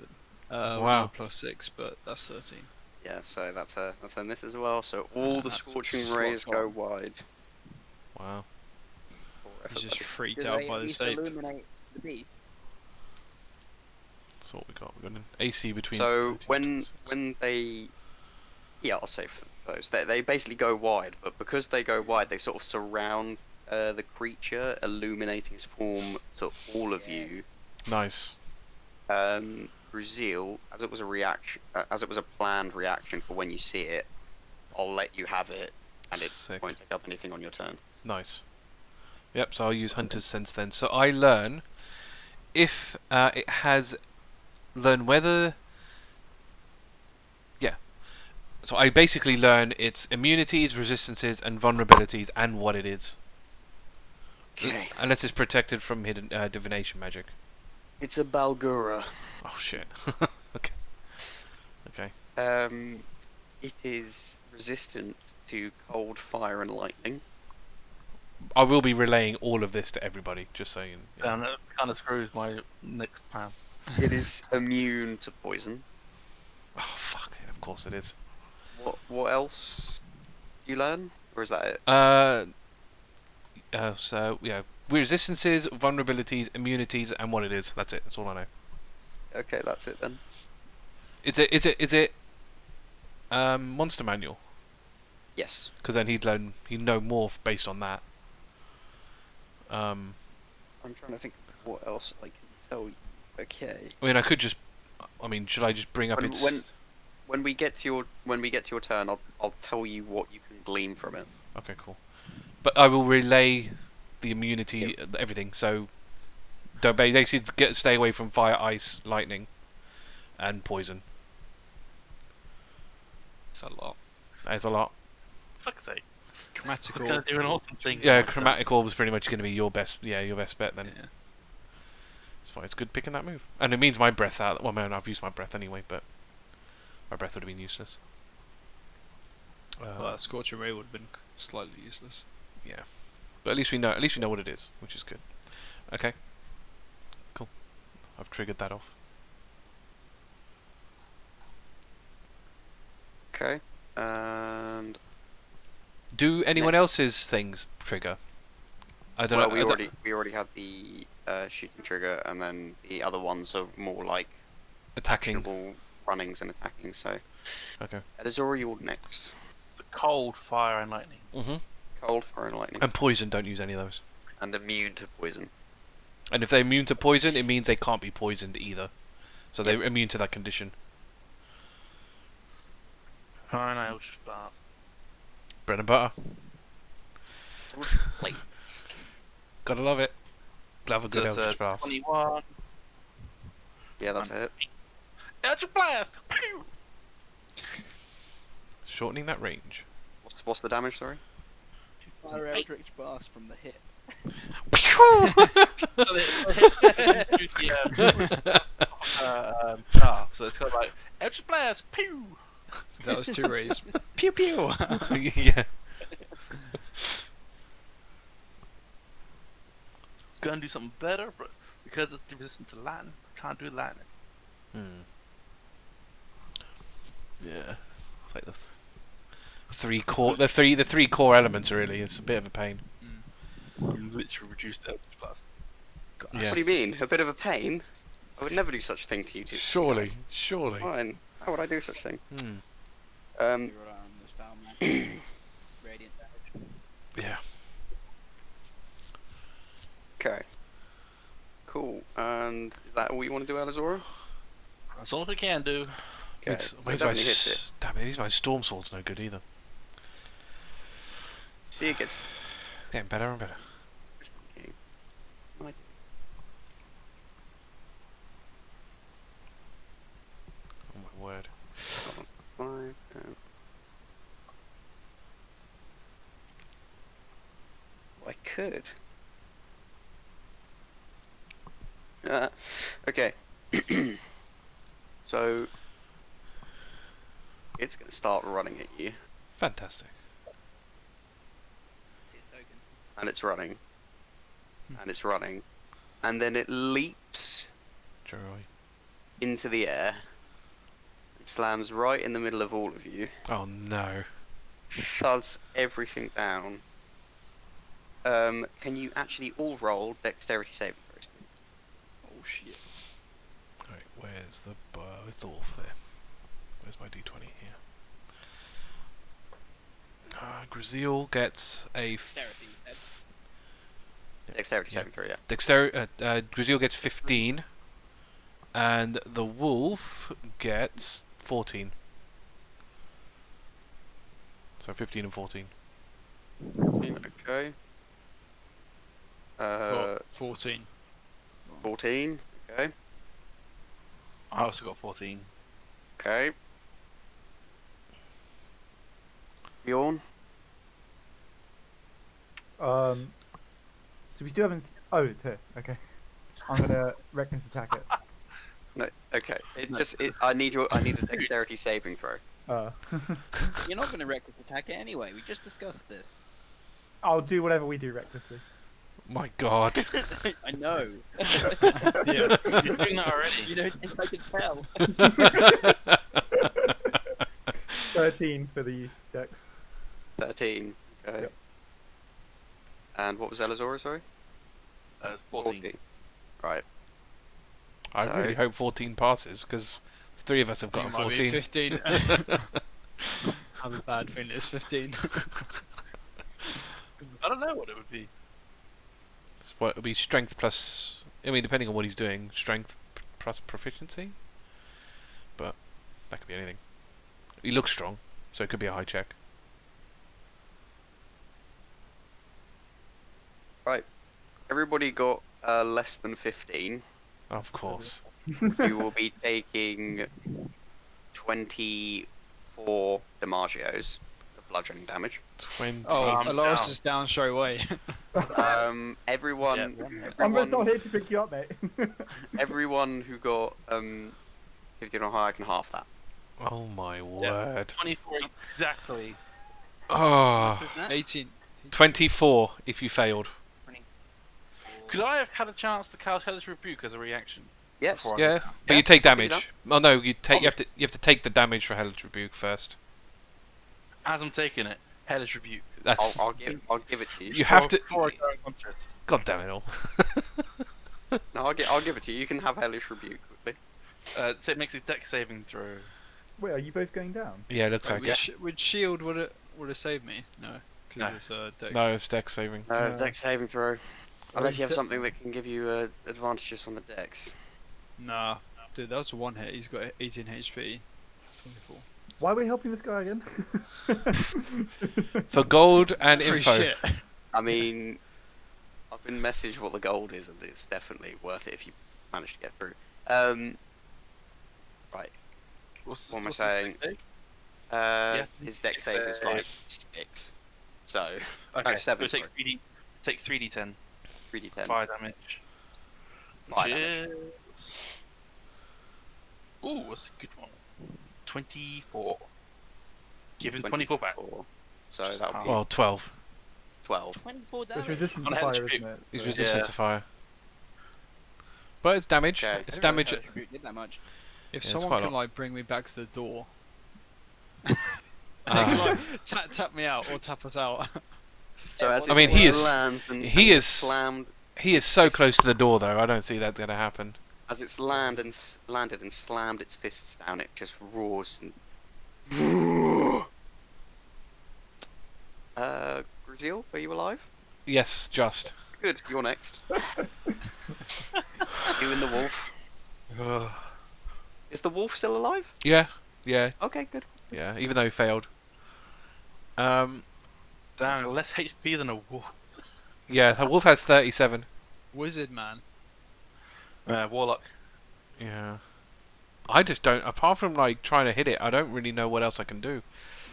Wow. Plus 6, but that's 13. Yeah, so that's a miss as well. So all the That's scorching slot rays go on. wide. Wow. For He's just everybody. freaked Do out they by at the least shape. illuminate the beast? That's what we got. We got an AC between. So 13 when and 26. they, yeah, I'll say for those. They basically go wide, but because they go wide, they sort of surround the creature, illuminating its form to all of you. Nice. Gruzeel, as it was a reaction, as it was a planned reaction for when you see it, I'll let you have it, and it Sick. won't take up anything on your turn. Nice. Yep. So I'll use Hunter's Sense then. So I learn if it has learn whether. Yeah. So I basically learn its immunities, resistances, and vulnerabilities, and what it is. Okay. Unless it's protected from hidden divination magic. It's a Balgura. Oh shit. Okay. Okay. It is resistant to cold, fire, and lightning. I will be relaying all of this to everybody, just so you know. Damn, that kind of screws my next plan. It is immune to poison. Oh fuck it, of course it is. What else do you learn? Or is that it? So yeah, resistances, vulnerabilities, immunities, and what it is. That's it. That's all I know. Okay, that's it then. Is it Monster Manual? Yes. Because then he'd know more based on that. I'm trying to think of what else I can tell you. Okay. I mean, I could just. I mean, should I just bring up its? When we get to your turn, I'll tell you what you can glean from it. Okay, cool. But I will relay the immunity, everything. So, don't basically stay away from fire, ice, lightning, and poison. It's a lot. That's a lot. Fuck's sake. Chromatical. We're gonna do an awesome thing. Yeah, chromatic orb is pretty much going to be your best. Yeah, your best bet then. Yeah. It's fine. It's good picking that move, and it means my breath out. Well, man, I've used my breath anyway, but my breath would have been useless. Well, that Scorching Ray would have been slightly useless. Yeah, but at least we know. At least we know what it is, which is good. Okay. Cool. I've triggered that off. Okay. And Do anyone Next. else's things trigger? I don't well, know. we already had the shooting trigger, and then the other ones are more like Attacking. actionable runnings and attacking. So, Okay. Elizora, you're next. The cold, fire, and lightning. Mhm. Cold, fire, and lightning, And poison. Don't use any of those. and immune to poison. And if they're immune to poison, it means they can't be poisoned either. So they're immune to that condition. Fine, I Eldritch Blast. Bread and butter. Like, Gotta love it. Love a good So it's, Eldritch Blast. 21. yeah, that's it. Eldritch Blast! Pew! Shortening that range. What's the damage? Sorry. Fire Eldritch Blast from the hip. So so it's got like Eldritch Blast! Pew! That was 2 rays. Pew pew. Yeah. Gonna do something better, but because it's resistant to lightning, I can't do lightning. Yeah. It's like the three core elements really. It's a bit of a pain. You literally reduced the Eldritch Blast. Yeah. What do you mean? A bit of a pain? I would never do such a thing to you two. Surely. Fine. How would I do such a thing? You rely on this foul magic. Radiant damage. Yeah. Okay. Cool. And is that all you want to do, Elizora? That's all we can do. Okay. It's, That definitely hits it. damn it, my Storm Sword's no good either. See, it gets. It's getting better and better. Oh my word. 5, 10. I could. Okay. So it's gonna start running at you, Fantastic. See its token. and it's running, and it's running, and then it leaps Joy. into the air. It slams right in the middle of all of you, Oh no. thuds everything down. Can you actually all roll dexterity saving throws? Oh shit. Right, where's the wolf there? Where's my d20 here? Gruzeel gets a Dexterity. Dexterity Yeah. saving throw, yeah. Gruzeel gets 15, and the wolf gets 14. So 15 and 14. Okay. 14. 14. Okay. I also got 14. Okay. Bjorn. So we still haven't. Oh, it's here. Okay. I'm gonna reckless attack it. No. Okay. I need a dexterity saving throw. You're not going to reckless attack it anyway. We just discussed this. I'll do whatever we do recklessly. My god. I know. Yeah, you're doing that already. You don't think I can tell? 13 for the dex. 13. Okay. Yep. And what was Elizora, sorry? 14. Right. I So- really hope 14 passes, because 3 of us have I gotten think it might 14. be 15. I have a bad feeling it's 15. I don't know what it would be. It's what, it'll be strength plus... I mean, depending on what he's doing, strength plus proficiency? But that could be anything. He looks strong, so it could be a high check. Right. Everybody got less than 15. Of course. You will be taking 24 Damagios of bludgeoning damage. 20. Oh, Calm Alarias down. is down straight away. Everyone, I'm not everyone, here to pick you up, mate. everyone who got 15 or higher can half that. Oh my word. 24 exactly. Oh, Was that? 18. 24 if you failed. Could I have had a chance to cast Hellish Rebuke as a reaction? Yes. Before I Yeah, go down? but Yeah, you take I'll give you damage. Oh no, you have to take the damage for Hellish Rebuke first. As I'm taking it, Hellish Rebuke. That's I'll give it to you. you have to. Before I go unconscious. God damn it all. No, I'll give it to you. You can have Hellish Rebuke quickly. It makes a dex saving throw. Wait, are you both going down? Yeah, it looks like it. Would shield would it save me? No, No. because it's dex. No, it's dex saving. Dex saving throw. Unless you have d- something that can give you advantages on the dex. Nah. Dude, that was a one hit. He's got 18 HP. It's 24. Why are we helping this guy again? For gold and Free info. shit. I mean, I've been messaged what the gold is, and it's definitely worth it if you manage to get through. Right. What's What am I what's saying? the stick? His deck save is like 6. So, Okay, 7. so it takes 3d10. 3d10. 5 damage. 5 damage. Cheers. Ooh, what's a good one? 24. Give him 24 back. 24. So that would be Well, 12. 12. 24 It's damage. resistant On to a fire, hellish isn't it? He's So- resistant Yeah. to fire. But it's damage. Okay. It's I didn't realise damage. Hellish Rebuke did that much. If it's someone quite a can lot. like bring me back to the door, Ah. like tap me out or tap us out. So as I mean, it he is- lands and he and is- slammed. He is so close to the door, though. I don't see that going to happen. As it's landed and slammed its fists down, it just roars and. Gruzeel, are you alive? Yes, just. Good, you're next. You and the wolf. Is the wolf still alive? Yeah, yeah, Okay, good. yeah. Even though he failed. Damn, less HP than a wolf. Yeah, the wolf has 37. Wizard man. Warlock. Yeah. I just don't. Apart from like trying to hit it, I don't really know what else I can do.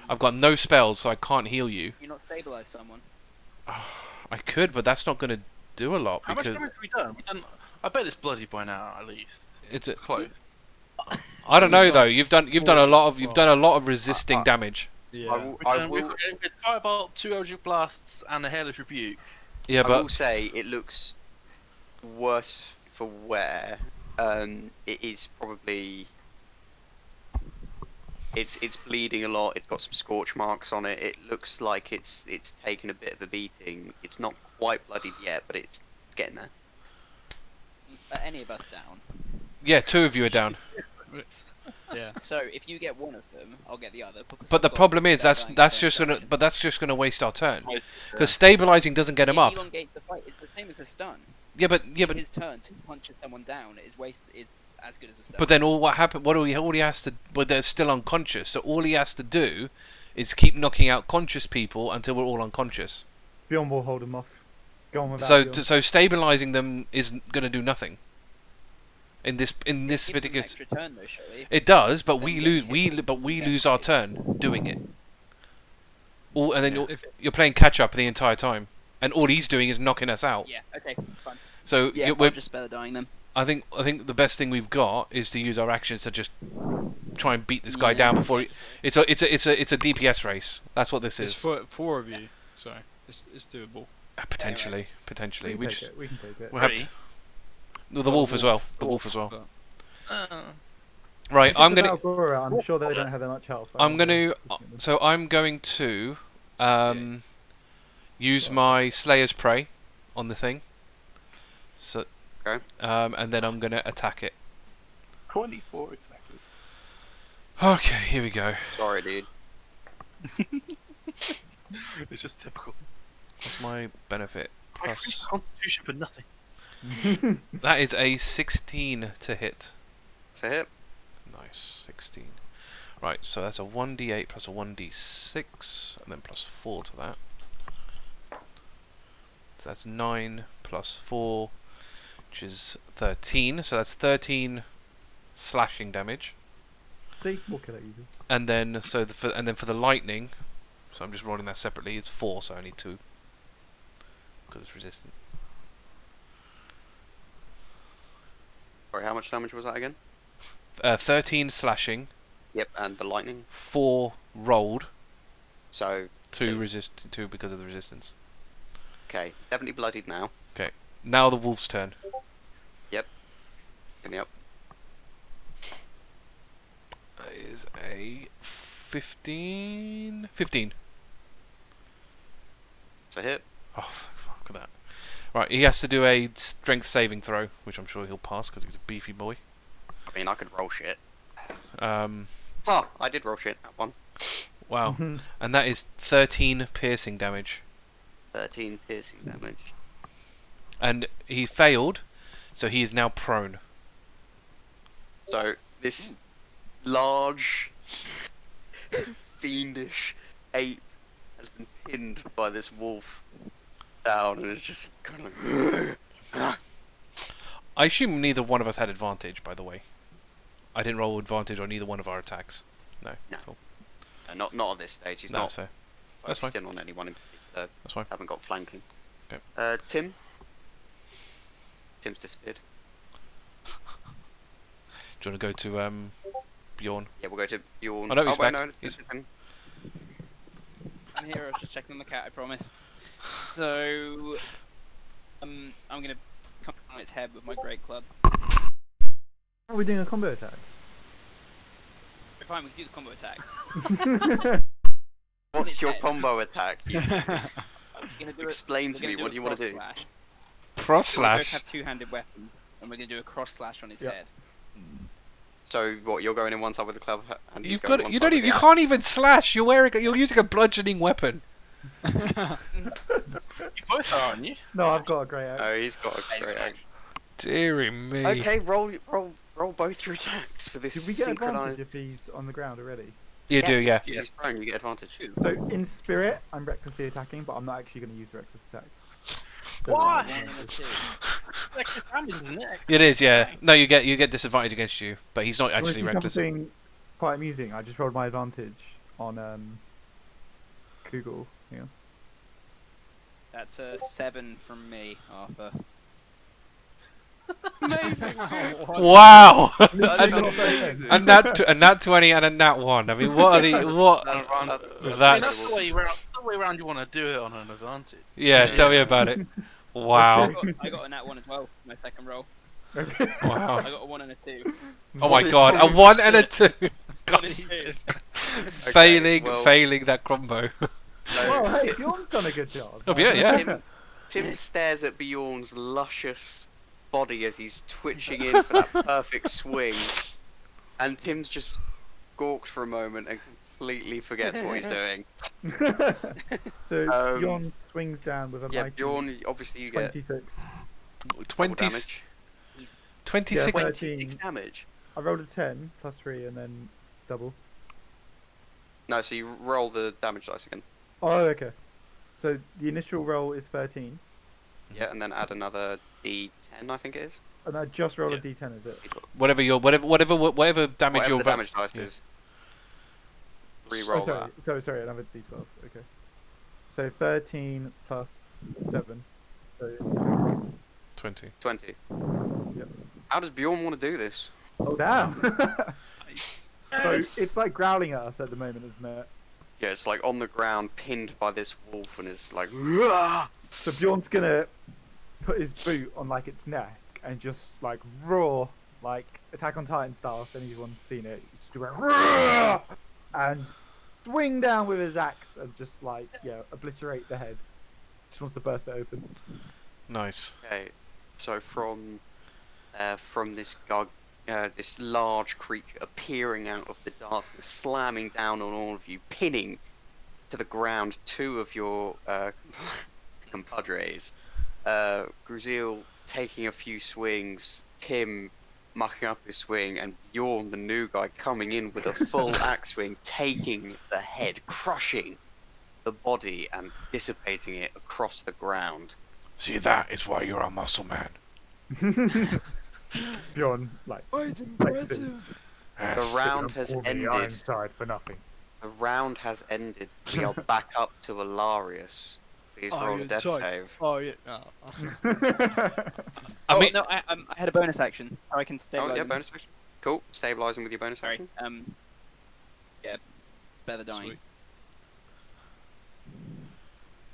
I've got no spells, so I can't heal you. You not stabilize someone. I could, but that's not going to do a lot How much because damage have we done? I bet it's bloody by now, at least. it's a, Close. I don't know though. You've done a lot of resisting damage. Yeah. I will, We've got Firebolt, 2 Eldritch Blasts, and a Hellish Rebuke. Yeah, I will but say it looks worse for wear. It is probably. It's bleeding a lot. It's got some scorch marks on it. It looks like it's taken a bit of a beating. It's not quite bloodied yet, but it's getting there. Are any of us down? yeah, 2 of you are down. Yeah. So if you get one of them, I'll get the other. Because But I've the got problem is that that's dying just gonna action. but that's just gonna waste our turn Yeah. because stabilizing doesn't get him It up. elongates the fight. It's the same as a stun. Yeah, but His turn to punch someone down is as good as a stun. but then all he has to, but they're still unconscious. So all he has to do is keep knocking out conscious people until we're all unconscious. Bjorn will hold him off. Go on with that. So Bjorn. so stabilizing them is going to do nothing. In this It gives them an particular, extra turn though, surely. it does, but Then we get lose hit. we Yeah. lose our turn doing it. All and then If you're playing catch up the entire time, and all he's doing is knocking us out. Yeah. Okay. Fine. So Yeah. we're I'll just spell dying them. I think the best thing we've got is to use our actions to just try and beat this guy Yeah. down before he, it's a DPS race. That's what this it's is. four of you, so it's doable. Potentially. we can We take just it. We can take it. we'll have to. No, the wolf as well. The wolf as well. But Right. If I'm it's gonna. about Zora, I'm sure they don't have that much health. I'm gonna. So I'm going to use my Slayer's Prey on the thing. So. Okay. And then I'm gonna attack it. 24 exactly. Okay. Here we go. Sorry, dude. It's just typical. What's my benefit? I increased Plus. Constitution for nothing. That is a 16 to hit. It's a hit. Nice, 16. Right, so that's a 1d8 plus a 1d6, and then plus 4 to that. So that's 9 plus 4, which is 13. So that's 13 slashing damage. See, we'll kill it easy. And then for the lightning, so I'm just rolling that separately. It's 4, so I need 2 because it's resistant. Sorry, how much damage was that again? 13 slashing, Yep, and the lightning. 4 rolled, So 2 because of the resistance. okay, it's definitely bloodied now. Now the wolf's turn. Give me up. That is a 15. 15. It's a hit. Oh, fuck at that. Right, he has to do a strength saving throw, which I'm sure he'll pass because he's a beefy boy. I mean, I could roll shit. Um, Oh, I did roll shit that one. wow. And that is 13 piercing damage. 13 piercing damage. And he failed, so he is now prone. So this large, fiendish ape has been pinned by this wolf down and is just kind of like. I assume neither one of us had advantage, by the way. I didn't roll advantage on either one of our attacks. No. No. Cool. Not at this stage. He's No, not that's fair. That's focused fine. in on anyone in particular. That's fine. Haven't got flanking. Okay. Tim. Tim's disappeared. Do you want to go to Bjorn? Yeah, we'll go to Bjorn. Oh, no, he's wait, back. no, He's- this is him. I'm here. I was just checking on the cat. I promise. So, I'm gonna come on its head with my great club. Are we doing a combo attack? Fine, we can do the combo attack. What's your head. combo attack? You two? We're gonna do Explain we're to gonna me. What do you want to do? cross-slash. Cross We both slash. have two-handed weapons, and we're gonna do a cross slash on his Yep. head. So what? You're going in one side with the club, and he's You've going got. one You side don't. with Even, you the can't even slash. You're using a bludgeoning weapon. You both are, aren't you? No, I've got a great axe. Oh, he's got a great axe. Deary me. Okay, roll both your attacks for this Did we get synchronized. advantage if he's on the ground already? You do, yeah. Because he's prone, you get advantage. So in spirit, I'm recklessly attacking, but I'm not actually going to use reckless attack. Why? One and a two. Extra damage, isn't it? It is, yeah. No, you get disadvantage against you, but he's not Do you wanna actually see reckless. Something quite amusing. I just rolled my advantage on Google. Yeah. That's a 7 from me, Arthur. Amazing. Wow! That's amazing. a nat 20 and a nat 1. I mean, what are the what? That's I mean, That's that's the way round you want to do it on an advantage. Yeah, tell me about it. Wow! I got a nat 1 as well, my second roll. Okay. Wow! I got a 1 and a 2. Oh my god! A 1 and a 2. 1 and 2. Okay, well, Failing that combo. so Well, hey, Bjorn's done a good job. Oh, yeah. Tim stares at Bjorn's luscious body as he's twitching in for that perfect swing, and Tim's just gawked for a moment and completely forgets what he's doing. So Bjorn swings down with a Yeah, mighty Bjorn, obviously you get 26. double 20, damage. 26. Yeah, 26 damage. I rolled a 10 plus 3 and then double. No, so you roll the damage dice again. Oh, okay. So the initial roll is 13, Yeah, and then add another D10, I think it is. and I just rolled a Yeah. D10, is it? Whatever damage Whatever your the damage dice yeah. is. Re-roll okay. that. Sorry, another D12. Okay. So 13 plus 7. So 20. 20. Yep. How does Bjorn want to do this? oh damn! So Yes! it's like growling at us at the moment, isn't it? Yeah, it's like on the ground, pinned by this wolf, and it's like. "Rah!" So Bjorn's gonna put his boot on like its neck and just like roar, like Attack on Titan style. If anyone's seen it, just do a roar and swing down with his axe and just like obliterate the head. Just wants to burst it open. Nice. Okay, so from this large creature appearing out of the darkness, slamming down on all of you, pinning to the ground two of your compadres. Gruzeel taking a few swings, Tim mucking up his swing, and Bjorn, the new guy, coming in with a full axe swing, taking the head, crushing the body and dissipating it across the ground. See, that is why you're a muscle man. Bjorn, like, Quite flexes. impressive. The round has Call me ended. Ironside for nothing. The round has ended. We are back up to Alarias. Please Oh, roll a you're death sorry. save. Oh yeah. Oh. I mean, no, I had a bonus action, so I can Oh, stabilize. yeah, him. bonus action. Cool. Stabilizing with your bonus Sorry. action. Yeah, better dying. Sweet.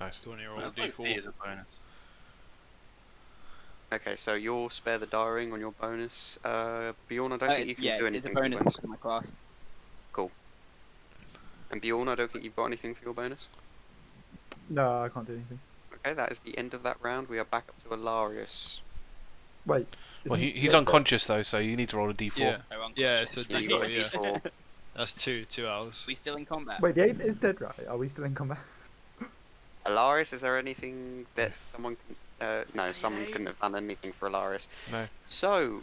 nice. Do you want to roll That's D4? like as a bonus. Okay, so you'll spare the dying on your bonus. Bjorn, I don't think you can yeah, do it's a anything for your bonus bonus. in my class. And Bjorn, I don't think you've got anything for your bonus. No, I can't do anything. Okay, that is the end of that round. We are back up to Alarias. Wait. Well, isn't- he's unconscious though, so you need to roll a d4. Yeah. Oh, Yeah, it's a unconscious. You got a D4, yeah. D4. That's 2 hours. We still in combat? Wait, the ape is dead, right? Are we still in combat? Alarias, is there anything that someone can... no, someone couldn't have done anything for Alarias. No. So,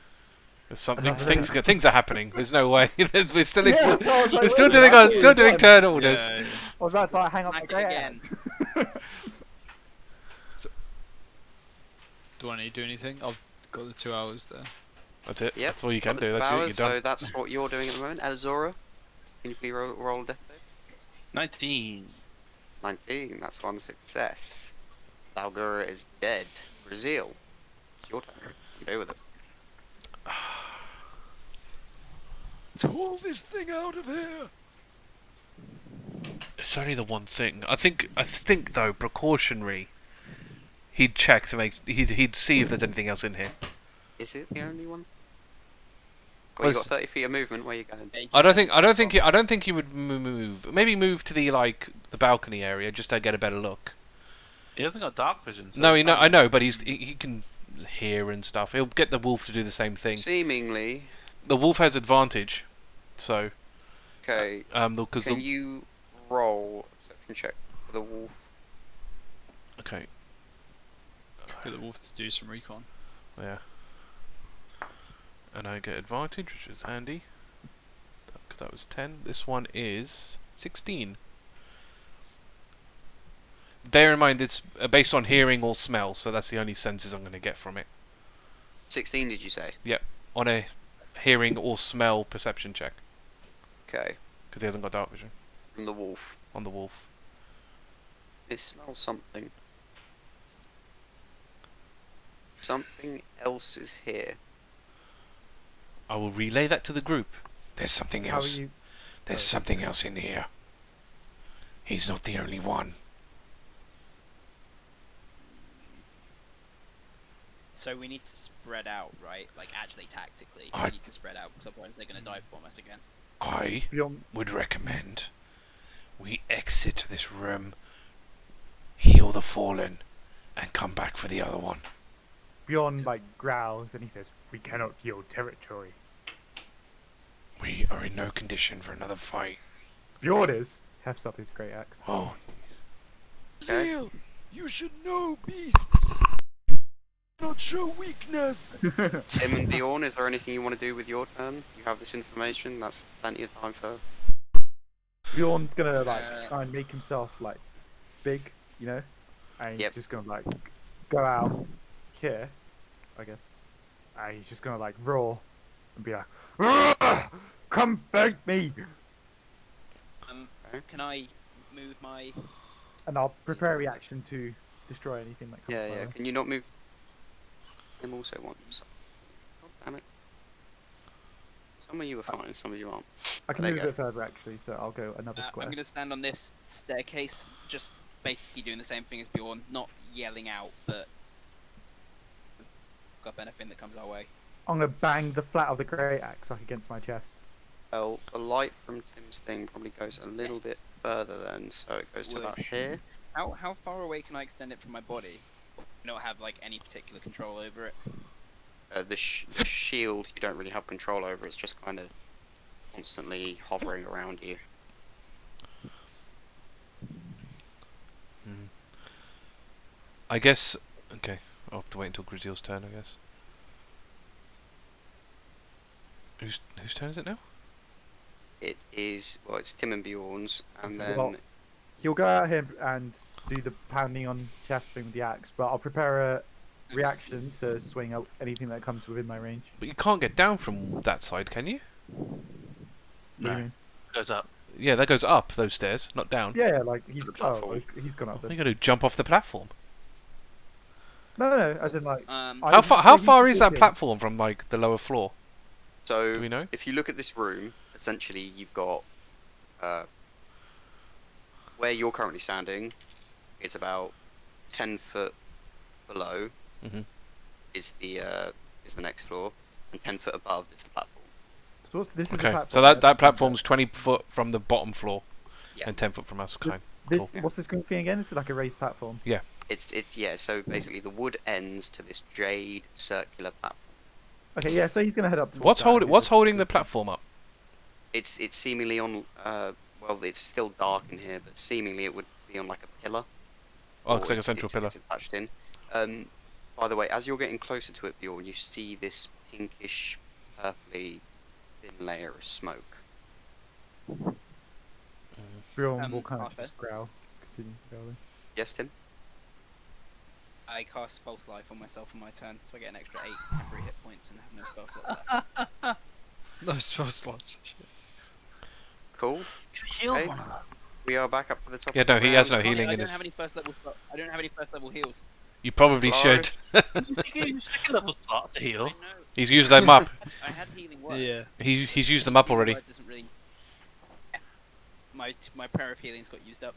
If something things are happening. There's no way. we're still Yeah, so I was like, we're still wait a doing minute, still doing again. turn orders. Yeah. I was about to like, hang up my Smack it great again. Do I need to do anything? I've got the 2 hours there. That's it. Yep. That's all you can got the do. That's it. 2 You're hours, done. so that's what you're doing at the moment. Elizora, can you please roll a death save? 19. 19, that's one success. Valgura is dead. Gruzeel, it's your turn. You go with it. Pull this thing out of here! It's only the one thing. I think though, precautionary. He'd check to make. He'd see if there's anything else in here. Is it the only one? Well, Well, you got it's- 30 feet of movement. Where you going? I don't think he would move. Maybe move to the balcony area just to get a better look. He hasn't got dark vision. So No, it's I fine. know, but he can hear and stuff. He'll get the wolf to do the same thing. Seemingly. The wolf has advantage, so Okay. because Can you roll a perception check for the wolf? okay, Get the wolf to do some recon. yeah, and I get advantage, which is handy because that was 10. This one is 16. Bear in mind it's based on hearing or smell, so that's the only senses I'm going to get from it. 16, did you say? On a hearing or smell perception check, Okay. because he hasn't got dark vision From the wolf. on the wolf. It smells something. Something else is here. I will relay that to the group. There's something How are else. you? There's something else in here. He's not the only one. So we need to spread out, right? Like actually tactically, I- we need to spread out because otherwise they're gonna dive bomb us again. I Beyond, would recommend we exit this room, heal the fallen, and come back for the other one. Beyond like growls, and he says, "We cannot yield territory." We are in no condition for another fight. The orders. Hefts up his great axe. Oh, Okay. Zeal, you should know beasts. Not show weakness. Tim and Bjorn, is there anything you want to do with your turn? You have this information. That's plenty of time for. Bjorn's gonna like try and make himself like big, you know, and he's Yep. just gonna like go out here, I guess. And he's just gonna like roar and be like, "Arrgh! Come fight me!" Okay. Can I move my? And I'll prepare a reaction to destroy anything that comes Yeah, my yeah. way. Can you not move? Tim also wants. God damn it. Some of you are fine, some of you aren't. I can There you move a go. bit further actually, so I'll go another square. I'm gonna stand on this staircase, just basically doing the same thing as Bjorn, not yelling out, but up anything that comes our way. I'm gonna bang the flat of the great axe like against my chest. Well, the light from Tim's thing probably goes a little bit further then, so it goes to Would. about here. How far away can I extend it from my body? Not have like any particular control over it. The shield you don't really have control over, it's just kind of constantly hovering around you. I guess. Okay, I'll have to wait until Gruzeel's turn, I guess. Whose turn is it now? It is, well, it's Tim and Bjorn's, and then Well, he'll go out here and do the pounding on chest thing with the axe, but I'll prepare a reaction to swing out anything that comes within my range. But you can't get down from that side, can you? What do you No, mean? goes up. Yeah, that goes up those stairs, not down. Yeah, like he's The platform. he's gone up You there. got to jump off the platform. No, as in like Um, I- How he's far is that walking. platform from like the lower floor? so Do we know? if you look at this room, essentially you've got where you're currently standing, it's about 10 foot below Mhm. is the next floor, and 10 foot above is the platform. So this is the Okay, platform, so yeah? that platform's 20 foot from the bottom floor, Yeah. and 10 foot from us. Okay. This cool. what's this green thing again? Is it like a raised platform? It's yeah. So basically, the wood ends to this jade circular platform. Okay, yeah. So he's gonna head up. towards that and What's do holding the platform up? It's seemingly on. Well, it's still dark in here, but seemingly it would be on like a pillar. Oh, or it's like a central pillar. It's attached in. By the way, as you're getting closer to it, Bjorn, you see this pinkish purpley thin layer of smoke. Bjorn will Um, kind of Arthur? just growl. Continue growling. Yes, Tim? I cast False Life on myself on my turn, so I get an extra 8 temporary hit points and have no spell slots left. No spell slots. Shit. Cool. Heal Okay. one of them. We are back up to the top. Yeah, of the no, he has no round. healing I in don't his. have any first level. I don't have any first level heals. You probably should. Alarias? You can use second level slot to I heal. know. He's used them up. I had healing word. Yeah. He's used them up Healing already. word doesn't really. My prayer of healing's got used up.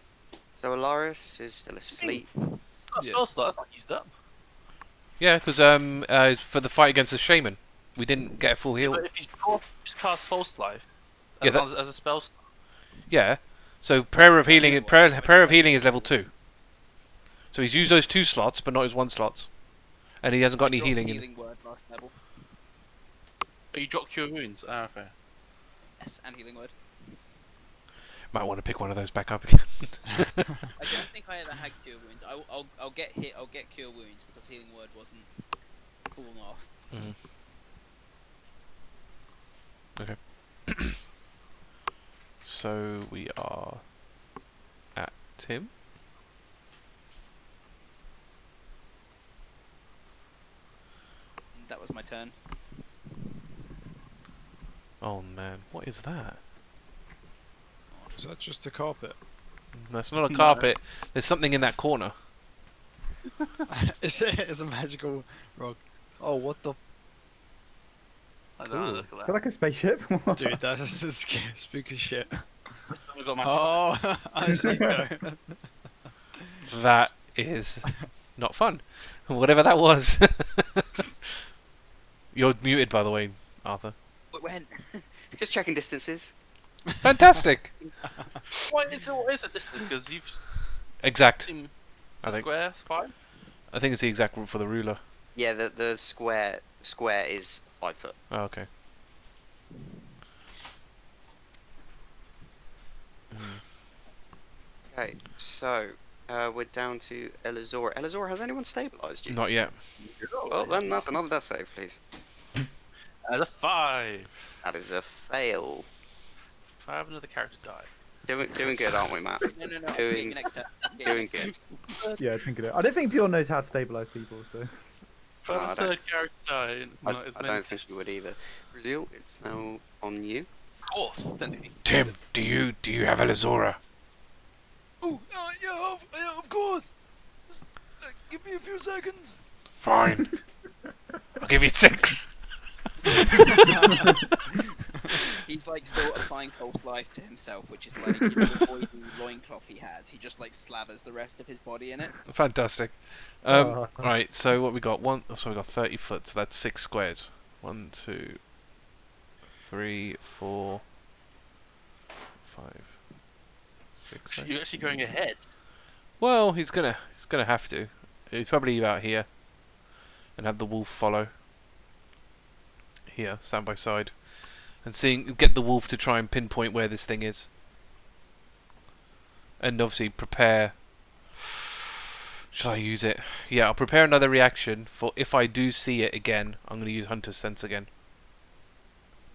So Alarias is still asleep. Oh, Yeah. spell slot's not used up. Yeah, because for the fight against the shaman, we didn't get a full heal. But if he's just cast False Life Yeah, as a spell slot. Yeah. So prayer of healing is level 2. So he's used those 2 slots, but not his 1 slots, and he hasn't got any I dropped healing in. healing word last level. Oh, you drop Cure Wounds. Ah, fair. Yes, and healing word. Might want to pick one of those back up again. I don't think I ever had cure wounds. I'll get hit. I'll get cure wounds because healing word wasn't fallen off. Okay. So we are at Tim. That was my turn. Oh man, what is that? Is that just a carpet? That's not a No. carpet. There's something in that corner. It's a magical rug. Oh, what the I don't know, Ooh. look Is at that like a spaceship? dude? That is spooky shit. We've got my Oh, I see. That is not fun. Whatever that was. You're muted, by the way, Arthur. When? Just checking distances. Fantastic. What is it distance? Because you've Exact. seen I think. square spine. I think it's the exact route for the ruler. Yeah, the square is 5 foot. Oh, okay. Okay, so we're down to Elizora. Elizora, has anyone stabilised you? Not yet. Well, then that's another death save, please. As a 5. That is a fail. 5 another character died. Doing good, aren't we, Matt? No. I'm Doing- getting next turn. I'm getting Doing next good. Yeah, I think it is. I don't think Bjorn knows how to stabilize people, so. No, I Five don't- third character died. I Not as don't many. think you would either. Gruzeel, it's now on you. Of course, technically. Tim, do you have Elizora? Oh, yeah, of course. Just give me a few seconds. Fine. I'll give you 6. He's like still applying false life to himself, which is like the voiding loincloth he has. He just like slavers the rest of his body in it. Fantastic. Oh. Right, so what we got? So we got 30 foot, so that's 6 squares. 1, 2, 3, 4, 5, 6. You're actually going ahead. Well, he's gonna have to. He's probably about here, and have the wolf follow. Here, stand by side, and get the wolf to try and pinpoint where this thing is, and obviously prepare. Shall I use it? Yeah, I'll prepare another reaction for if I do see it again. I'm gonna use Hunter's Sense again.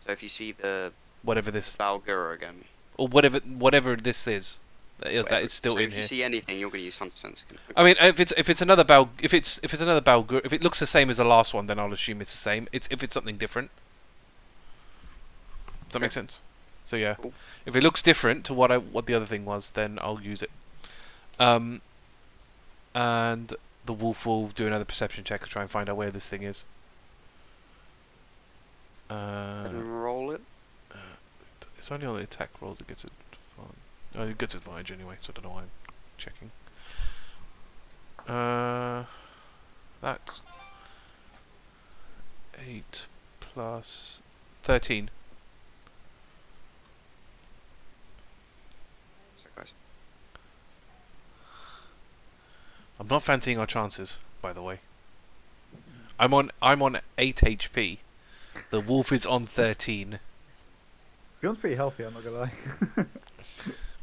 So if you see the Whatever this, Valgura again, or whatever this is, that is still so in if here. you see anything, you're going to use Hunter Sense again. I mean, if it's another if it looks the same as the last one, then I'll assume it's the same. If it's something different. Does that make sense? So yeah, Cool. if it looks different to what the other thing was, then I'll use it. And the wolf will do another perception check to try and find out where this thing is. And roll it. It's only on the attack rolls it gets advantage. Oh, it gets advantage anyway, so I don't know why I'm checking. That's 8 plus 13. So guys, I'm not fancying our chances, by the way. I'm on 8 HP. The wolf is on 13. Bjorn's pretty healthy, I'm not gonna lie.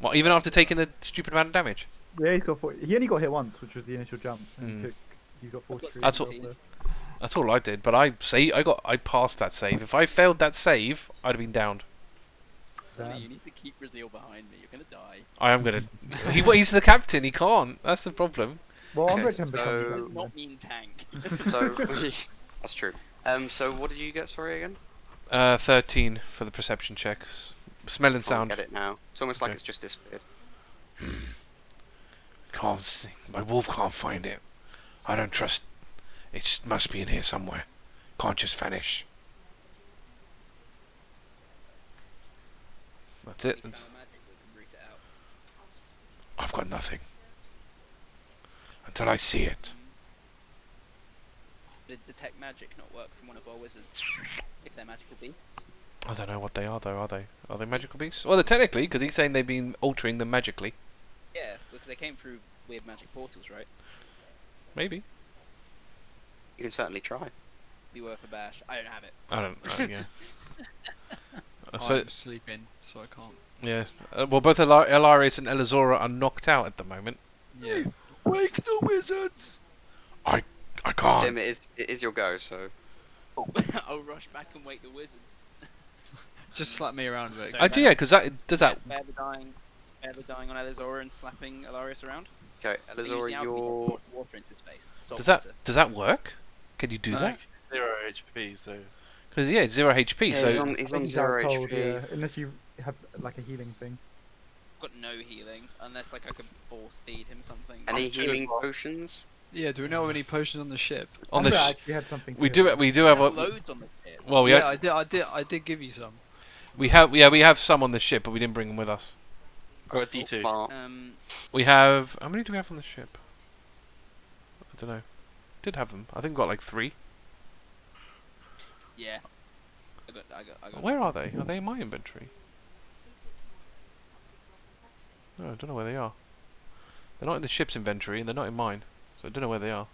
What, even after taking the stupid amount of damage? Yeah, he's got 40. He only got hit once, which was the initial jump. And Mm. he's got 43. That's what- That's all I did. But I passed that save. If I failed that save, I'd have been downed. Sonny, you need to keep Gruzeel behind me. You're gonna die. I am gonna. He's the captain. He can't. That's the problem. Well, Umbra Okay, can become so- the Does captain. not mean tank. So that's true. So what did you get? Sorry again. 13 for the perception checks. Smell and Can't sound. get it now. It's almost like Okay. it's just disappeared. Can't see. My wolf can't find it. I don't trust. It must be in here somewhere. Can't just vanish. That's it. You That's, found magic that can root it out. I've got nothing. Until I see it. Did detect magic not work from one of our wizards? If they're magical beasts? I don't know what they are, though, are they? Are they magical beasts? Well, they're technically, because he's saying they've been altering them magically. Yeah, because they came through weird magic portals, right? Maybe. You can certainly try. Be worth a bash. I don't have it. I don't yeah. I suppose- I'm sleeping, so I can't. yeah. Well, both Alarias and Elizora are knocked out at the moment. Yeah. Wake the wizards! I can't. Tim, it is your go. So I'll rush back and wake the wizards. Just slap me around a bit. So- I do, yeah, because that does that. Spare the dying on Elizora and slapping Alarias around. okay, They use Elizora, the alchemy to you're pour water into his face. Salt water. Does that work? Can you do No, that? 0 HP, so. Because yeah, it's 0 HP. Yeah, so he's on I think 0 out cold, HP. yeah, unless you have like a healing thing. I've got no healing unless like I can force feed him something. Any I'm sure healing as well. potions? Yeah, do we know of any potions on the ship? on the Umbra sh- actually had something. we too. do have a loads on the ship. well we yeah, had, I did give you some. we have some on the ship, but we didn't bring them with us. Got a D2. Bar- We have how many do we have on the ship? I don't know. Did have them. I think we got like 3. Yeah. I got. Where are they? Are they in my inventory? No, I don't know where they are. They're not in the ship's inventory, and they're not in mine, so I don't know where they are.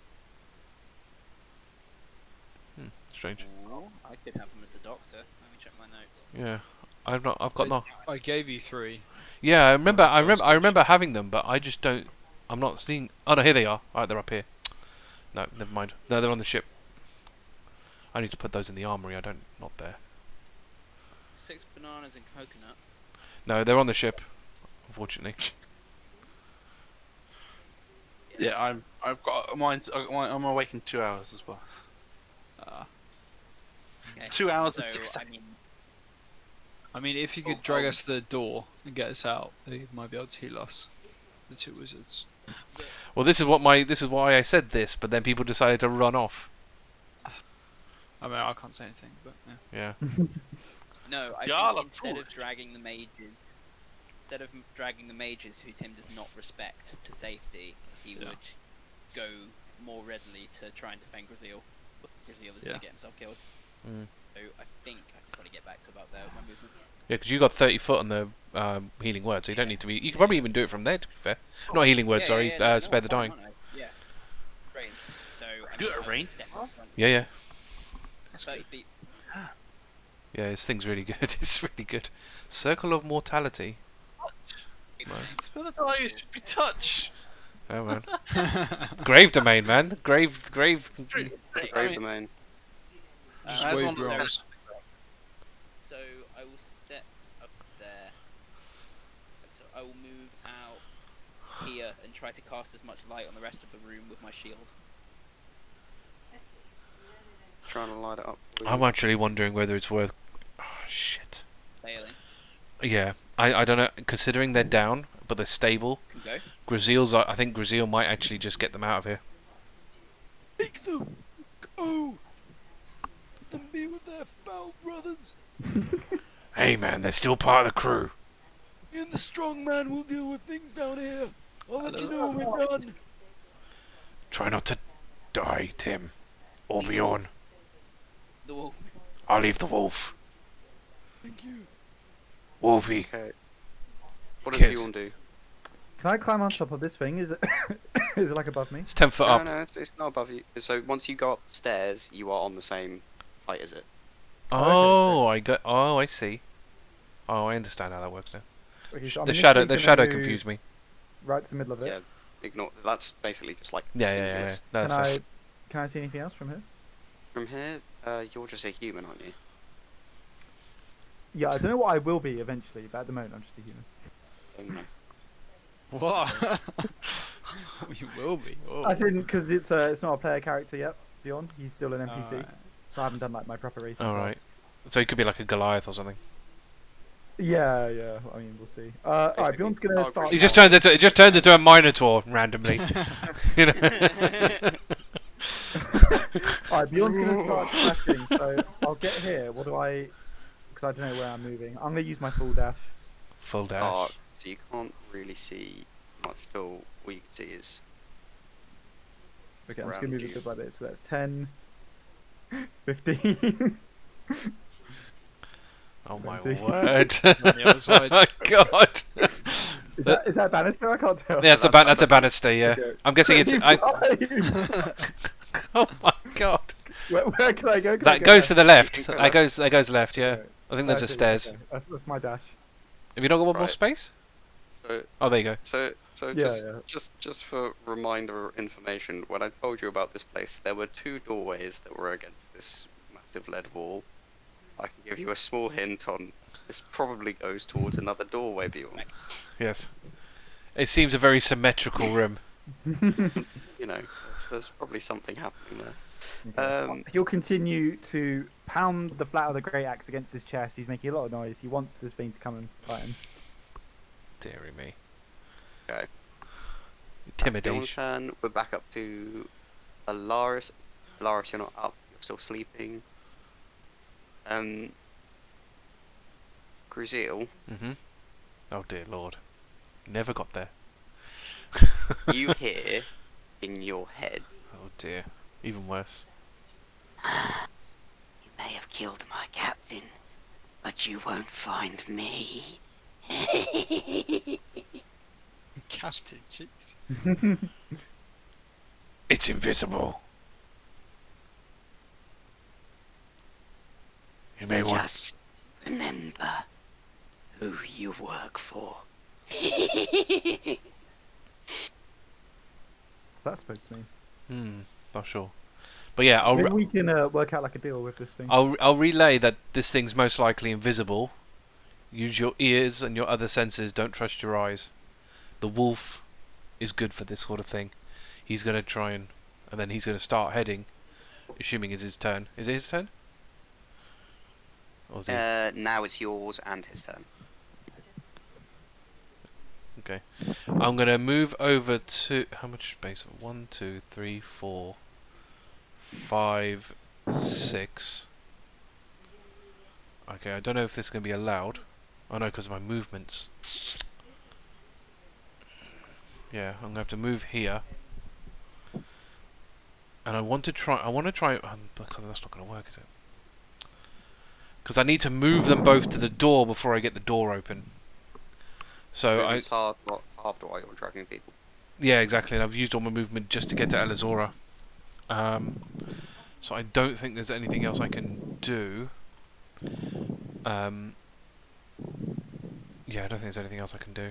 Strange. Well, I could have them as the doctor. Let me check my notes. Yeah, I've got no. I gave you 3. Yeah, I remember having them, but I just don't. I'm not seeing. Oh no, here they are. Alright, they're up here. No, never mind. No, they're on the ship. I need to put those in the armory. Not there. 6 bananas and coconut. No, they're on the ship. Unfortunately. Yeah, I've got mine's. I'm awake in 2 hours as well. Okay. 2 hours so, and 6 I mean, if you could drag us to the door and get us out, they might be able to heal us. The 2 wizards. Well, this is why I said this, but then people decided to run off. I mean, I can't say anything, but yeah. Yeah. No, I Y'all think are instead of foolish. dragging the mages who Tim does not respect to safety, he Yeah. would go more readily to try and defend Gruzeel. But Gruzeel is Yeah. going to get himself killed. Mm. So I think I can probably get back to about there with my movement. Yeah, because you got 30 foot on the healing word, so you don't need to be. You can probably even do it from there. To be fair, not healing word. Yeah, Sorry, yeah, no, spare the I'm fine, dying. aren't I? Yeah. Range. So I Do mean, it at I'll range? step in front. Yeah, yeah, 30 feet. yeah. This thing's really good. It's really good. Circle of mortality. Nice. Spell the die should be touch. Oh man. Grave domain, man. Grave. Grave I mean, domain. Just as wave one said- bronze. So I will step up there. So I will move out here and try to cast as much light on the rest of the room with my shield. Trying to light it up. I'm actually wondering whether it's worth. Oh shit. Failing. Yeah, I don't know. Considering they're down, but they're stable. Can go. I think Gruzeel might actually just get them out of here. Take them! Go! Let them be with their foul brothers! Hey man, they're still part of the crew. Me and the strong man will deal with things down here. I'll let you know when we're done. Try not to die, Tim. Or Bjorn. The wolf. I'll leave the wolf. Thank you. Wolfie. Okay. What does Kid. Bjorn do? Can I climb on top of this thing? Is it is it like above me? It's 10 foot No, up. no, it's not above you. So once you go up the stairs, you are on the same height as it. Oh, I see. Oh, I understand how that works now. Okay, so, I The mean, this shadow, thing's the gonna shadow move confused me. Right to the middle of it. Yeah. Ignore. That's basically just like Yeah. simplest. No, Can that's I can I see anything else from here? From here, you're just a human, aren't you? Yeah, I don't know what I will be eventually, but at the moment I'm just a human. Don't know. What? You will be. Oh. As in, because it's not a player character yet. Beyond, he's still an NPC, Alright. so I haven't done like my preparation. Alright. class. So he could be like a Goliath or something. Yeah, yeah. I mean, we'll see. Alright, Beyond's gonna start. He just turned into a Minotaur randomly. You know. Alright, Beyond's gonna start crashing. So I'll get here. What do I? Because I don't know where I'm moving. I'm gonna use my full dash. Full dash. Dark, so you can't really see much at all. All you can see is Okay, I'm just around gonna move you. it bit by bit. So that's 10, 15. Oh my 20. word! On the other side. Oh my god! Is that Bannister? I can't tell. Yeah, that's a banister. Yeah, Okay. I'm guessing it's. 25. Oh my god! Where can I go? Can I That go goes to there? the left. You can go That goes left. Yeah, Okay. I think there's a Okay, stairs. okay. That's my dash. Have you not got one more Right. space? so Oh, there you go. so Yeah, just for reminder information, when I told you about this place, there were 2 doorways that were against this massive lead wall. I can give you a small hint on this probably goes towards another doorway beyond. Yes. It seems a very symmetrical room. You know, there's probably something happening there. He'll continue to pound the flat of the great axe against his chest. He's making a lot of noise. He wants this thing to come and fight him. Deary me. Okay. Beyond Intimidation. turn, we're back up to Alarias. Alarias, you're not up. You're still sleeping. Gruzeel, Oh dear lord. Never got there. you hear in your head, Oh dear. Even worse. "You may have killed my captain, but you won't find me." Captain, jeez. It's invisible. You may want. Just remember who you work for. What's that supposed to mean? Not sure. But yeah, Maybe we can work out like a deal with this thing. I'll relay that this thing's most likely invisible. Use your ears and your other senses. Don't trust your eyes. The wolf is good for this sort of thing. He's gonna try and then he's gonna start heading, assuming it's his turn. Is it his turn? Or is it? Now it's yours and his turn. Okay. I'm gonna move over to how much space? 1, 2, 3, 4, 5, 6. Okay, I don't know if this is gonna be allowed. Oh no, because of my movements. Yeah, I'm gonna have to move here. And I want to try. Because that's not gonna work, is it? Because I need to move them both to the door before I get the door open. So It's hard after while you're dragging people. yeah, exactly. And I've used all my movement just to get to Elizora. So I don't think there's anything else I can do. Yeah, I don't think there's anything else I can do.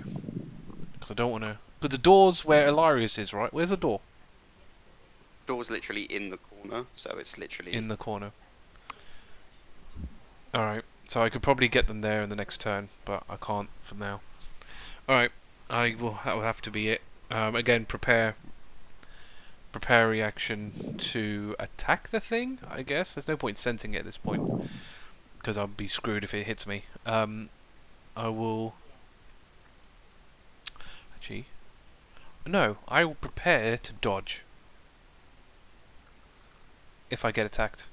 Because I don't want to. But the door's where Alarias is, right? Where's the door? Door's literally in the corner, so it's literally In the corner. Alright, so I could probably get them there in the next turn, but I can't for now. Alright, that will have to be it. Again, prepare reaction to attack the thing, I guess. There's no point sensing it at this point, because I'll be screwed if it hits me. I will... Actually... No, I will prepare to dodge. If I get attacked.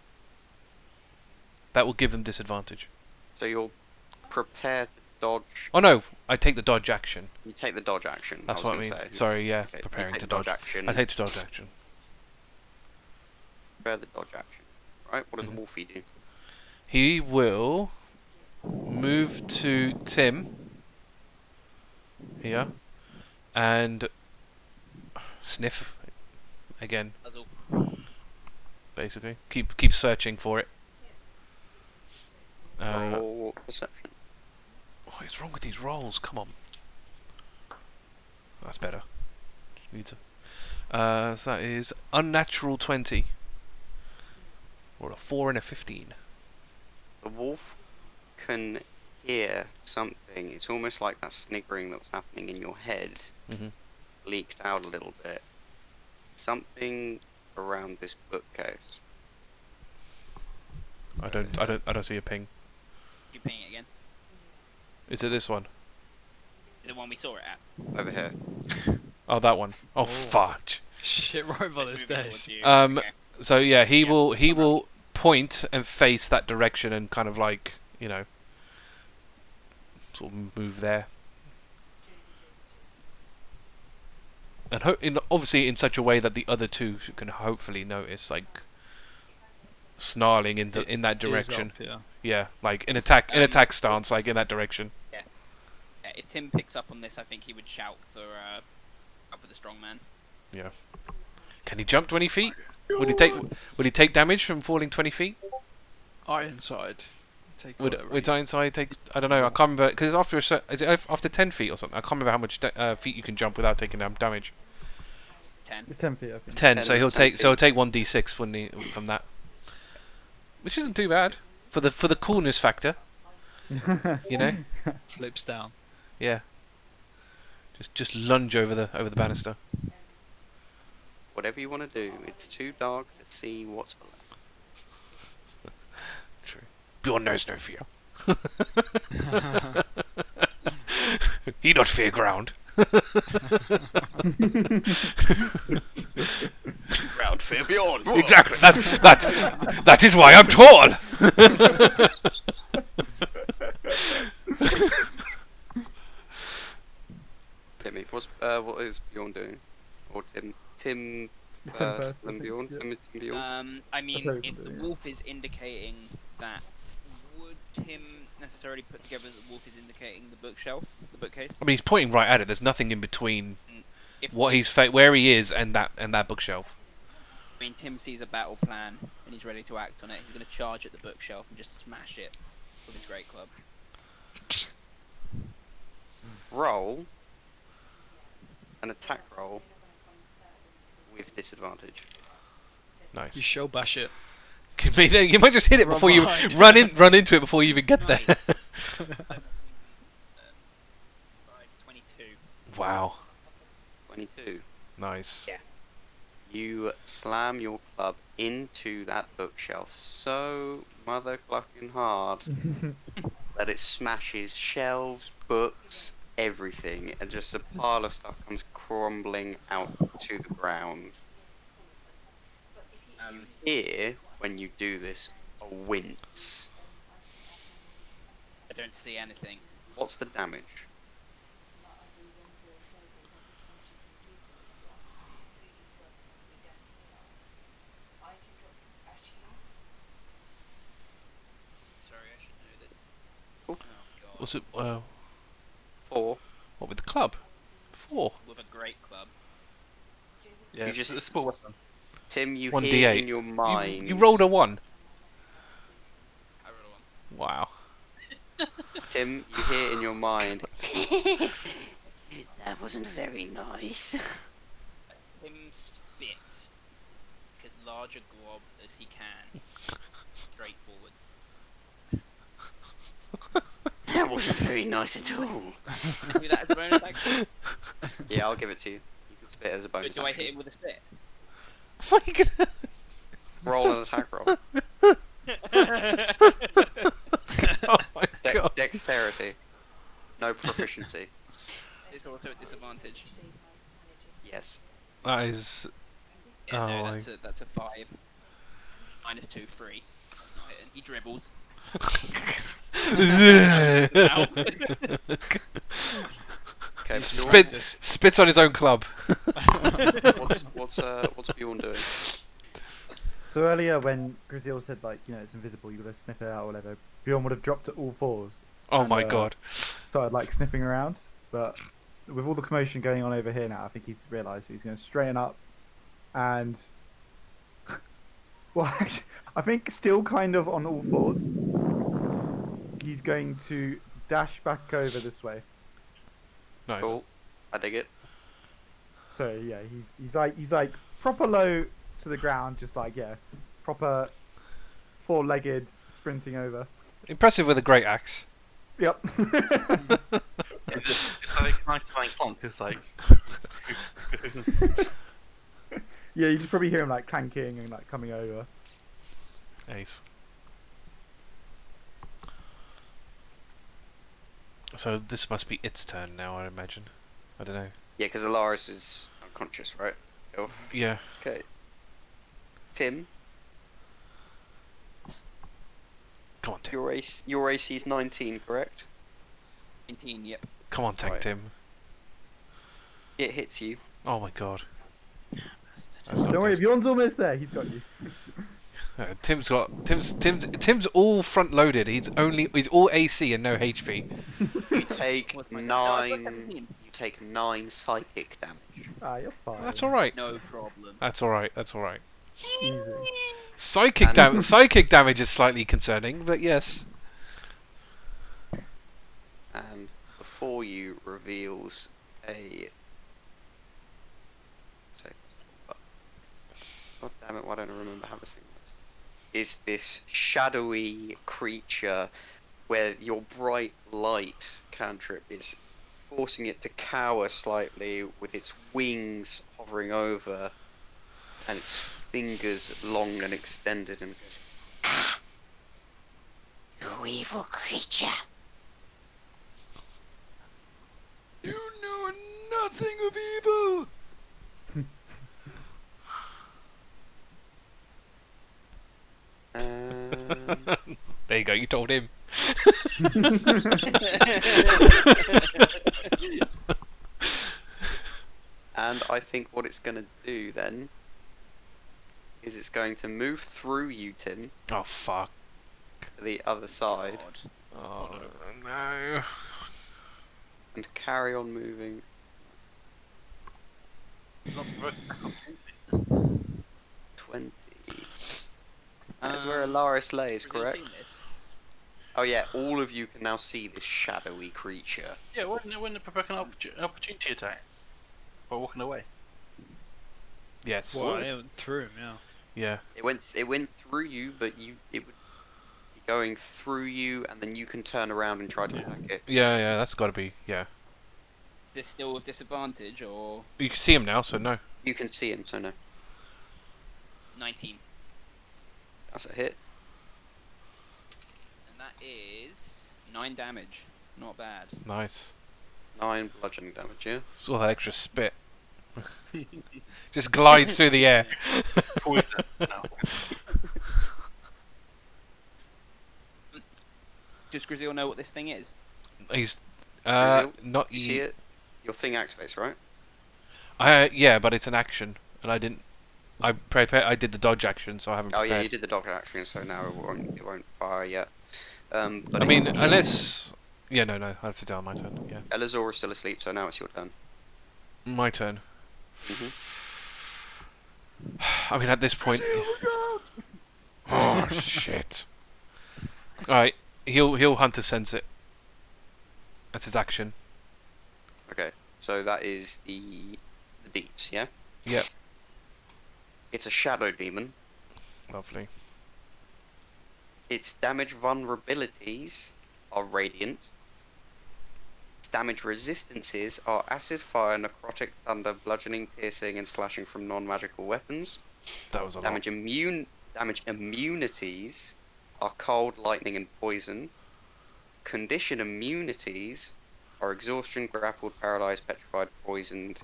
That will give them disadvantage. So you'll prepare to dodge. Oh no, I take the dodge action. You take the dodge action. That's I what I was mean. gonna say. Sorry, yeah, Okay, you preparing take to the dodge. action. I take the dodge action. Prepare the dodge action. Right. What does the wolfie do? He will move to Tim here and sniff again. Puzzle. Basically, keep searching for it. Roll perception. What is wrong with these rolls? Come on. That's better. Just need to. So that is unnatural 20. Or a 4 and a 15. The wolf can hear something. It's almost like that sniggering that was happening in your head Mm-hmm. leaked out a little bit. Something around this bookcase. I don't see a ping. You ping it again. Is it this one? The one we saw it at. Over here. Oh, that one. Oh, fudge. Shit, right by the Moving stairs. towards you. Um, Okay. So yeah, he Yeah, will point and face that direction and kind of like, you know, sort of move there. And obviously in such a way that the other two can hopefully notice, like snarling in that Ears direction. up, yeah. Yeah, like in attack stance, like in that direction. Yeah, if Tim picks up on this, I think he would shout for the strong man. Yeah. Can he jump 20 feet? Would he take damage from falling 20 feet? Ironside. Take Would whatever. Ironside take? I don't know. I can't remember because after is it after 10 feet or something? I can't remember how much feet you can jump without taking damage. 10. It's 10 feet, I think. 10. 10, So he'll 10 take. feet. So he'll take 1d6 when from that, which isn't too bad for the coolness factor. You know. Flips down. Yeah. Just lunge over the banister. Whatever you want to do. It's too dark to see what's below. True. Bjorn knows no fear. He not fear ground. Ground fear beyond. Exactly. That is why I'm tall. Timmy, what is Bjorn doing? Or Tim It's Tim first, first, I then think, Bjorn? yeah. Tim Bjorn? I mean, very if the good, yeah. wolf is indicating that, would Tim necessarily put together that the wolf is indicating the bookshelf, the bookcase? I mean, he's pointing right at it. There's nothing in between If where he is and that bookshelf. I mean, Tim sees a battle plan and he's ready to act on it, he's going to charge at the bookshelf and just smash it with his great club. Roll an attack roll with disadvantage. Nice. You shall bash it. You might just hit it Run before you behind. run into it before you even get there. 22. Wow. 22. Nice. Yeah. You slam your club into that bookshelf so mother clucking hard that it smashes shelves, books, everything, and just a pile of stuff comes crumbling out to the ground. Here, when you do this, a wince. I don't see anything. What's the damage? Sorry, I should know this. Cool. Oh god. Was it 4. what with the club? 4. With a great club. Yeah, You just- it's a small weapon. Tim, you 1d8. hear in your mind. You rolled a 1. I rolled a 1. Wow. Tim, you hear in your mind. That wasn't very nice. Tim spits as large a glob as he can. Straight forwards. That wasn't very nice at all. Do that as a bonus action? Yeah, I'll give it to you. You can spit as a bonus. Do I action. hit him with a spit? What are you gonna? Roll an attack roll. Oh my god. Dexterity. No proficiency. It's also a disadvantage. Yes. That is. Yeah, no, Oh, that's a 5. Minus 2, 3. That's not hitting. He dribbles. Okay. Spits on his own club. What's Bjorn doing? So earlier when Gruzeel said, like, you know, it's invisible, you gotta sniff it out or whatever, Bjorn would have dropped to all fours. Oh And, my god. Started, like, sniffing around. But with all the commotion going on over here now, I think he's realised he's going to straighten up and... well, actually, I think still kind of on all fours, he's going to dash back over this way. Nice. Cool. I dig it. So yeah, he's like proper low to the ground, just like, yeah, proper four-legged sprinting over. Impressive with a great axe. Yep. It's like 99 clonk. It's like. Yeah, you just probably hear him like clanking and like coming over. Ace. So this must be its turn now, I imagine. I don't know. Yeah, because Alarias is unconscious, right? Still. Yeah. Okay. Tim, Come on, Tim. your AC is 19, correct? 19, yep. Come on, Tank Right. Tim. It hits you. Oh my god. Bastard. That's not Don't worry, good. Bjorn's almost there. He's got you. Tim's all front loaded. He's all AC and no HP. You take What's my- 9. 17. You take 9 psychic damage. Ah, you're fine. That's all right. No problem. That's all right. That's all right. Easy. Psychic damage is slightly concerning, but yes. And before you reveals a. God damn it! Why don't I remember how this thing works? Is this shadowy creature where your bright light cantrip is forcing it to cower slightly with its wings hovering over and its fingers long and extended, and goes, "You evil creature." You know nothing of evil. There you go. You told him. And I think what it's going to do then is it's going to move through you, Tim, Oh fuck. to the other side, God. Oh no. and carry on moving. It's not broken. 20. That's where Alarias lays, Gruzeel correct? seen it? Oh yeah, all of you can now see this shadowy creature. Yeah, wouldn't it provoke an opportunity attack? By walking away. Yes. Well, I went through him, yeah. Yeah. It went through you, but it would be going through you, and then you can turn around and try to attack it. Yeah. That's got to be. Yeah. Is this still with disadvantage or You can see him now, so no. You can see him, so no. 19? That's a hit. And that is 9 damage. Not bad. Nice. 9 bludgeoning damage, yeah? It's all that extra spit. Just glides through the air. Poison. No. Does Gruzeel know what this thing is? He's Gruzeel, not. You see it? Your thing activates, right? Yeah, but it's an action, and I didn't. I did the dodge action, so I haven't. Oh Prepared. yeah, you did the doctor action, so now it won't fire yet. But I mean, unless. Yeah, no, I have to do it on my turn. Yeah, Elizora's still asleep, so now it's your turn. my turn. Mhm. I mean, at this point. Oh shit! All right, he'll Hunter sense it. That's his action. Okay, so that is the beats, yeah? Yep. It's a shadow demon. Lovely. Its damage vulnerabilities are radiant. Its damage resistances are acid, fire, necrotic, thunder, bludgeoning, piercing, and slashing from non-magical weapons. That was a lot. Damage immunities are cold, lightning, and poison. Condition immunities are exhaustion, grappled, paralyzed, petrified, poisoned,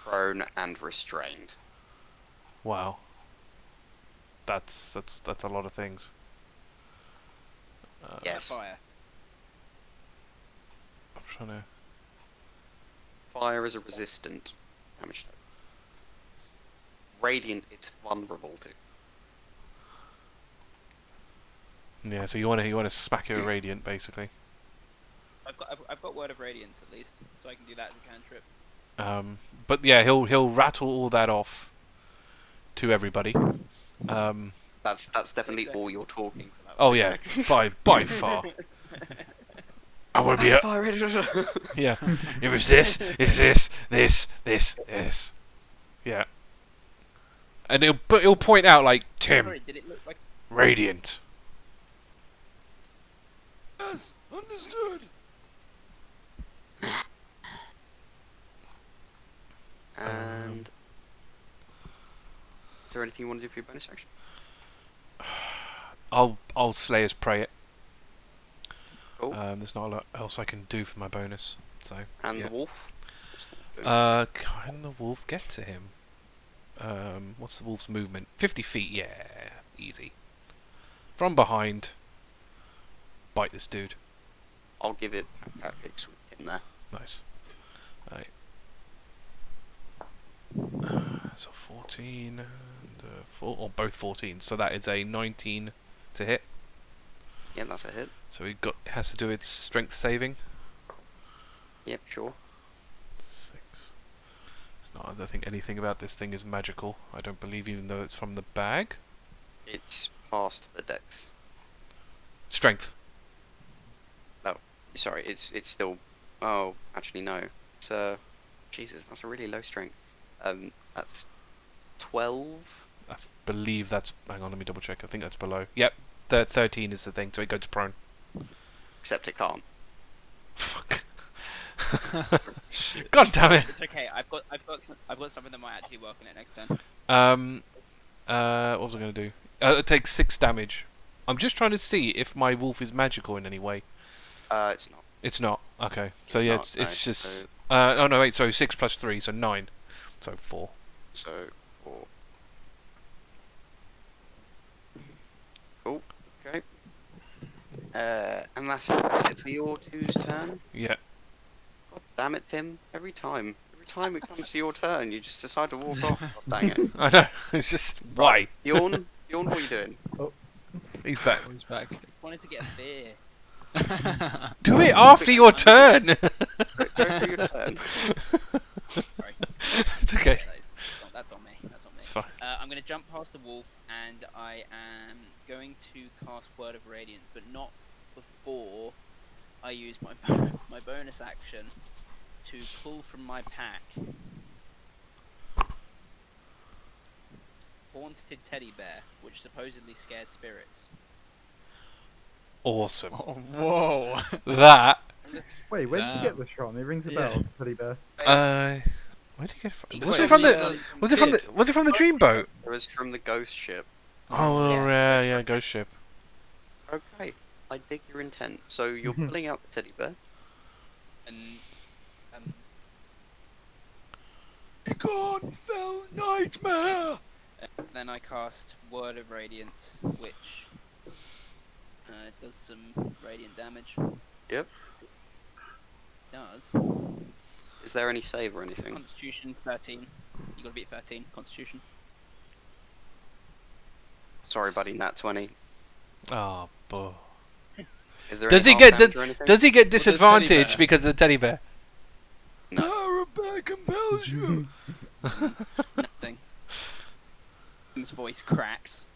prone, and restrained. Wow. That's a lot of things. Yes. Fire. I'm trying to. Fire is a resistant damage type. Radiant, it's vulnerable to. Yeah, so you want to smack it with radiant, basically. I've got Word of Radiance at least, so I can do that as a cantrip. But yeah, he'll rattle all that off to everybody. That's definitely seconds. all you're talking for that. Oh 6 yeah, seconds. by far. I want to be That's a, fire. yeah. It was this, it's this. Yeah. And he'll point out like Tim. Sorry, did it look like Radiant. Yes, understood. And is there anything you want to do for your bonus action? I'll Slayer's Pray it. Cool. There's not a lot else I can do for my bonus. So. And yeah. the wolf? What's the wolf doing? Can the wolf get to him? What's the wolf's movement? 50 feet. Yeah, easy. From behind. Bite this dude. I'll give it tactics with him there. Nice. Right. So 14 and 4, or both 14. So that is a 19 to hit. Yeah, that's a hit. So has to do its strength saving. Yep, sure. 6. It's not. I don't think anything about this thing is magical. I don't believe, even though it's from the bag. It's past the dex. Strength. Sorry, it's still. Oh, actually no. It's Jesus, that's a really low strength. That's 12. I believe that's. Hang on, let me double check. I think that's below. Yep. 13 is the thing, so it goes prone. Except it can't. Fuck. Shit. God damn it. It's okay. I've got something that might actually work on it next turn. What was I going to do? It takes 6 damage. I'm just trying to see if my wolf is magical in any way. It's not. It's not. Okay. So It's yeah, not, it's no, just. so- Oh no, wait. So 6 plus 3, so 9. So 4. So, 4. Cool. Okay. And that's it for your 2's turn. Yeah. God damn it, Tim. Every time it comes to your turn, you just decide to walk off. God dang it. I know. It's just why Yawn, what are you doing? he's back. He's back. Wanted to get a beer. Do it after your turn. Go for your turn. Sorry. It's okay. That's on me. That's on me. It's fine. I'm going to jump past the wolf, and I am going to cast Word of Radiance, but not before I use my bonus action to pull from my pack Haunted Teddy Bear, which supposedly scares spirits. Awesome. Oh, whoa. That. Wait, where did you Damn. get this from? It rings a bell, Teddy Bear. Where did you get it from? He Was got it from it the? from Was it from the? Was it from the dreamboat? It was from the ghost ship. Oh Yeah. yeah, ghost ship. Okay, I dig your intent. So you're pulling out the teddy bear. And Begone, fell nightmare! then I cast Word of Radiance, which does some radiant damage. Yep. Does. Is there any save or anything? Constitution 13. You gotta be at 13. Constitution. Sorry, buddy. Nat 20. Oh, boy. Is there Does any he get half damage or anything? Does he get teddy disadvantage bear? because of the teddy bear? Power of bear compels you! Nothing. His voice cracks.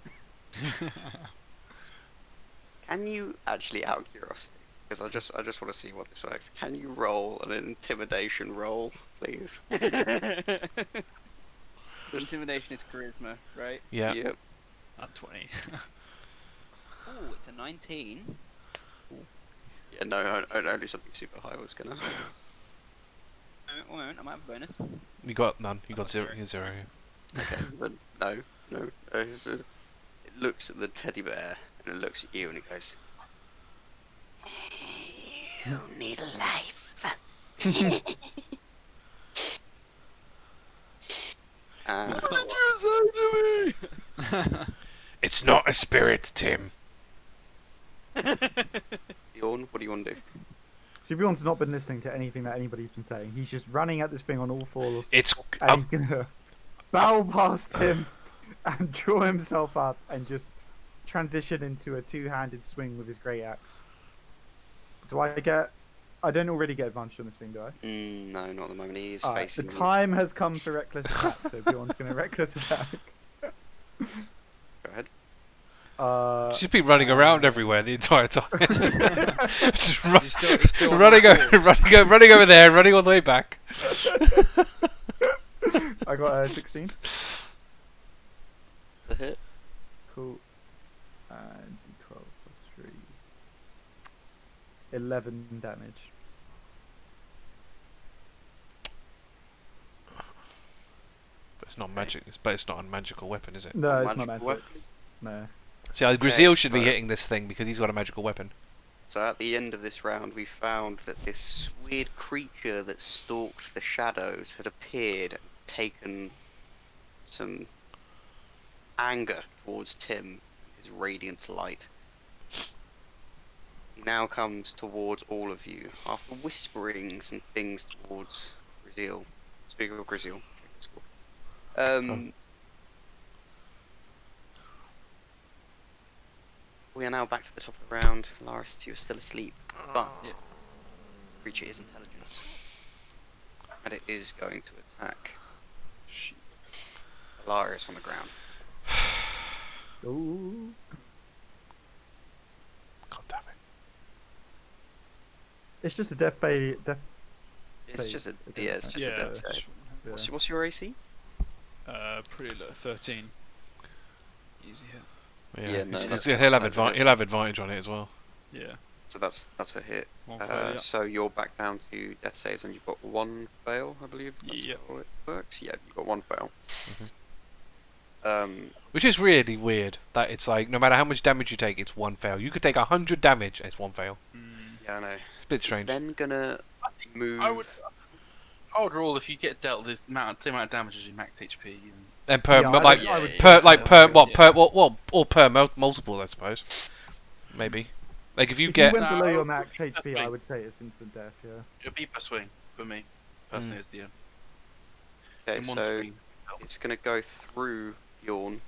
Can you actually, out of curiosity, because I just want to see what this works. Can you roll an intimidation roll, please? Intimidation is charisma, right? Yeah. Yep. Not 20. Oh, it's a 19. Yeah. No. Only something super high was gonna. One moment, I might have a bonus. You got none. You got Oh, zero. sorry. You're 0. Okay. But no. It looks at the teddy bear and it looks at you and it goes. You need a life. What did you say to me? It's not a spirit, Tim. Bjorn, what do you want to do? So Bjorn's not been listening to anything that anybody's been saying. He's just running at this thing on all fours. It's. And he's gonna barrel past him and draw himself up and just transition into a two-handed swing with his great axe. Do I get? I don't already get advantage on this thing, do I? No, not at the moment. He is Alright, facing. the time has come for reckless attack, so Bjorn's gonna reckless attack. Go ahead. Just be running around everywhere the entire time. Just He's still on running, that horse. running over there, running all the way back. I got a 16. The hit. Cool. 11 damage. But it's not magic. But it's not a magical weapon, is it? No, it's not Magical magic. weapon. No. See, Gruzeel Okay, should be so- hitting this thing because he's got a magical weapon. So at the end of this round, we found that this weird creature that stalked the shadows had appeared and taken some anger towards Tim, his radiant light. He now comes towards all of you, after whispering some things towards Gruzeel. Speaking of Gruzeel, we are now back to the top of the round. Alarias, you're still asleep, but the creature is intelligent, and it is going to attack Shit. Alarias on the ground. Ooh. God damn it. It's just a death failure. It's save. just a It yeah, it's doesn't just Yeah, a death it's save. just- What's your AC? pretty low, 13. Easy hit. Yeah, no, that's- he'll have that's a hit. he'll have advantage on it as well. Yeah. So that's a hit. One fail, yeah. So you're back down to death saves, and you've got one fail, I believe. That's Yep. how it works. Yeah, you've got one fail. Which is really weird. That it's like no matter how much damage you take, it's one fail. You could take 100 damage and it's one fail. Yeah, I know. It's a bit It's strange. then gonna move. I would rule if you get dealt the same amount of damage as your max HP. And per Yeah, like I would- per like per yeah. what per what or per multiple, I suppose. Maybe. Like if you If get you went below No, your max HP, I definitely. would say it's instant death. Yeah. It'll be per swing for me, personally, as DM. Okay, In one so swing. it's gonna go through Bjorn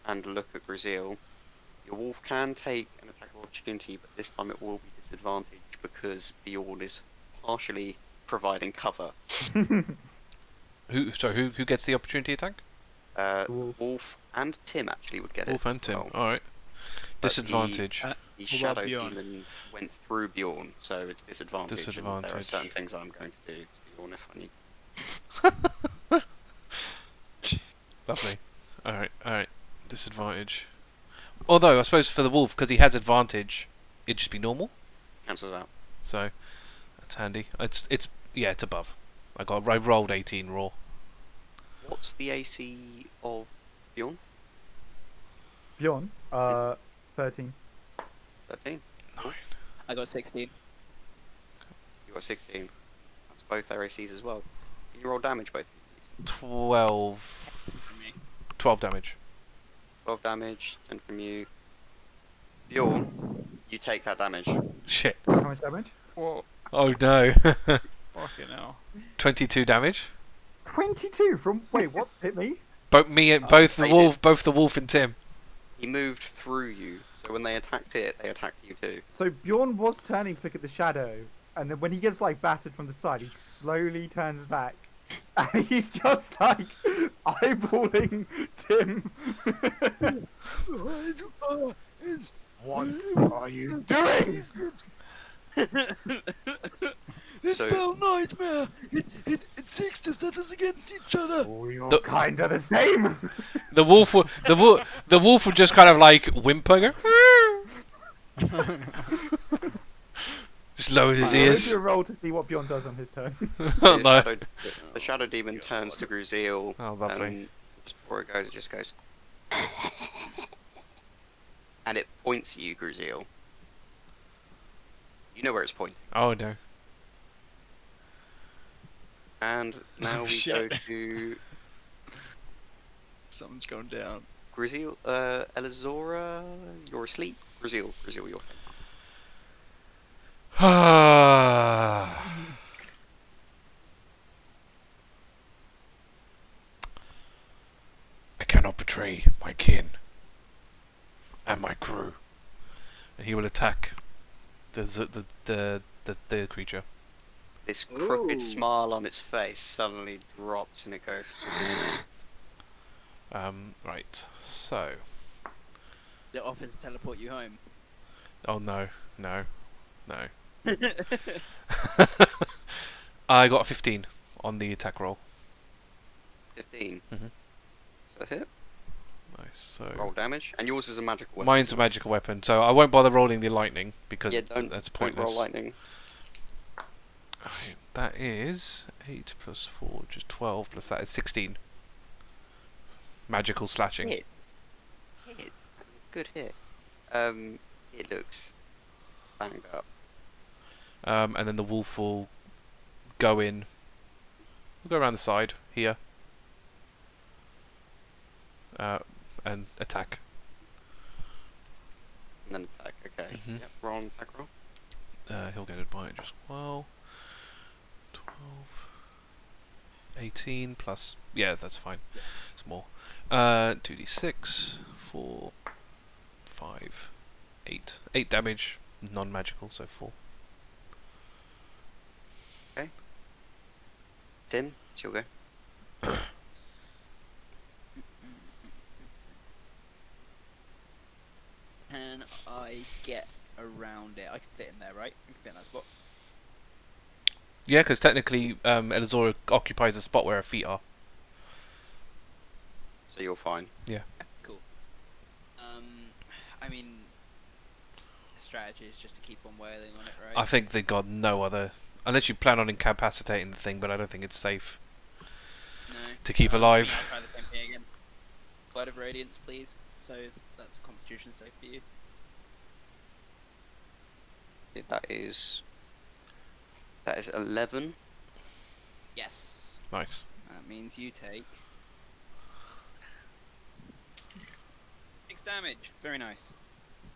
and look at Gruzeel. Your wolf can take an attack of opportunity, but this time it will be disadvantaged because Bjorn is partially providing cover. who gets the opportunity attack? Wolf. Wolf and Tim actually would get Wolf it. and Tim. Well, All right. but Disadvantage. The What about shadow Bjorn? demon went through Bjorn, so it's disadvantage. And there are Disadvantage. certain things I'm going to do to Bjorn if I need. Lovely. All right. Disadvantage. Although I suppose for the wolf, because he has advantage, it'd just be normal. Cancels out. So that's handy. It's above. I rolled 18 raw. What's the AC of Bjorn? Bjorn, 13. 13. I got 16. You got 16. That's both their ACs as well. Can you roll damage both of these? 12 For me. 12 damage. 12 damage, 10 from you. Bjorn, you take that damage. Shit. How much damage? Whoa. Oh no. Fucking hell. 22 damage. 22 from. Wait, what? Hit me? Both the they wolf, both the wolf and Tim. He moved through you, so when they attacked it, they attacked you too. So Bjorn was turning to look at the shadow, and then when he gets like battered from the side, he slowly turns back, and he's just like eyeballing Tim. What are you doing? This So- fell nightmare. It seeks to set us against each other. Oh, you're The- kind of the same. The wolf would just kind of like whimper, go, just lowers his I'll ears. do a roll to see what Bjorn does on his turn. Oh, The no. the shadow demon turns to Gruzeel, Oh, lovely. and just before it goes, it just goes. And it points at you, Gruzeel. You know where it's pointing. Oh no. And now Oh, we shit. go to Something's going down. Gruzeel, Elizora, you're asleep. Gruzeel, you're. I cannot betray my kin and my crew. And he will attack the creature. This crooked Ooh. smile on its face suddenly drops and it goes. Right. So. Did it often teleport you home? Oh no. I got a 15 on the attack roll. 15. Mhm. So hit. Nice. So Roll damage, and yours is a magical weapon. mine's a magical weapon, so I won't bother rolling the lightning because Yeah, don't that's don't pointless. roll lightning. Right, that is 8 plus 4, which is 12, plus that is 16. Magical slashing. Hit. Good hit. It looks banged up. And then the wolf will go in. We'll go around the side here. And attack. And then attack. Okay. Mhm. Yep. Roll an attack roll. He'll get advantage as well. 12. 18 plus. Yeah, that's fine. It's more. 2d6. 4. 5. 8. 8 damage. Non-magical, so 4. Tim, it's your go. Can I get around it? I can fit in there, right? I can fit in that spot. Yeah, because technically Elizora occupies the spot where her feet are. So you're fine. Cool. I mean, the strategy is just to keep on wailing on it, right? I think they got no other... Unless you plan on incapacitating the thing, but I don't think it's safe No. to keep alive. I'll try the same thing again. Word of Radiance, please. So that's a Constitution save for you. That is 11. Yes. Nice. That means you take 6 damage. Very nice.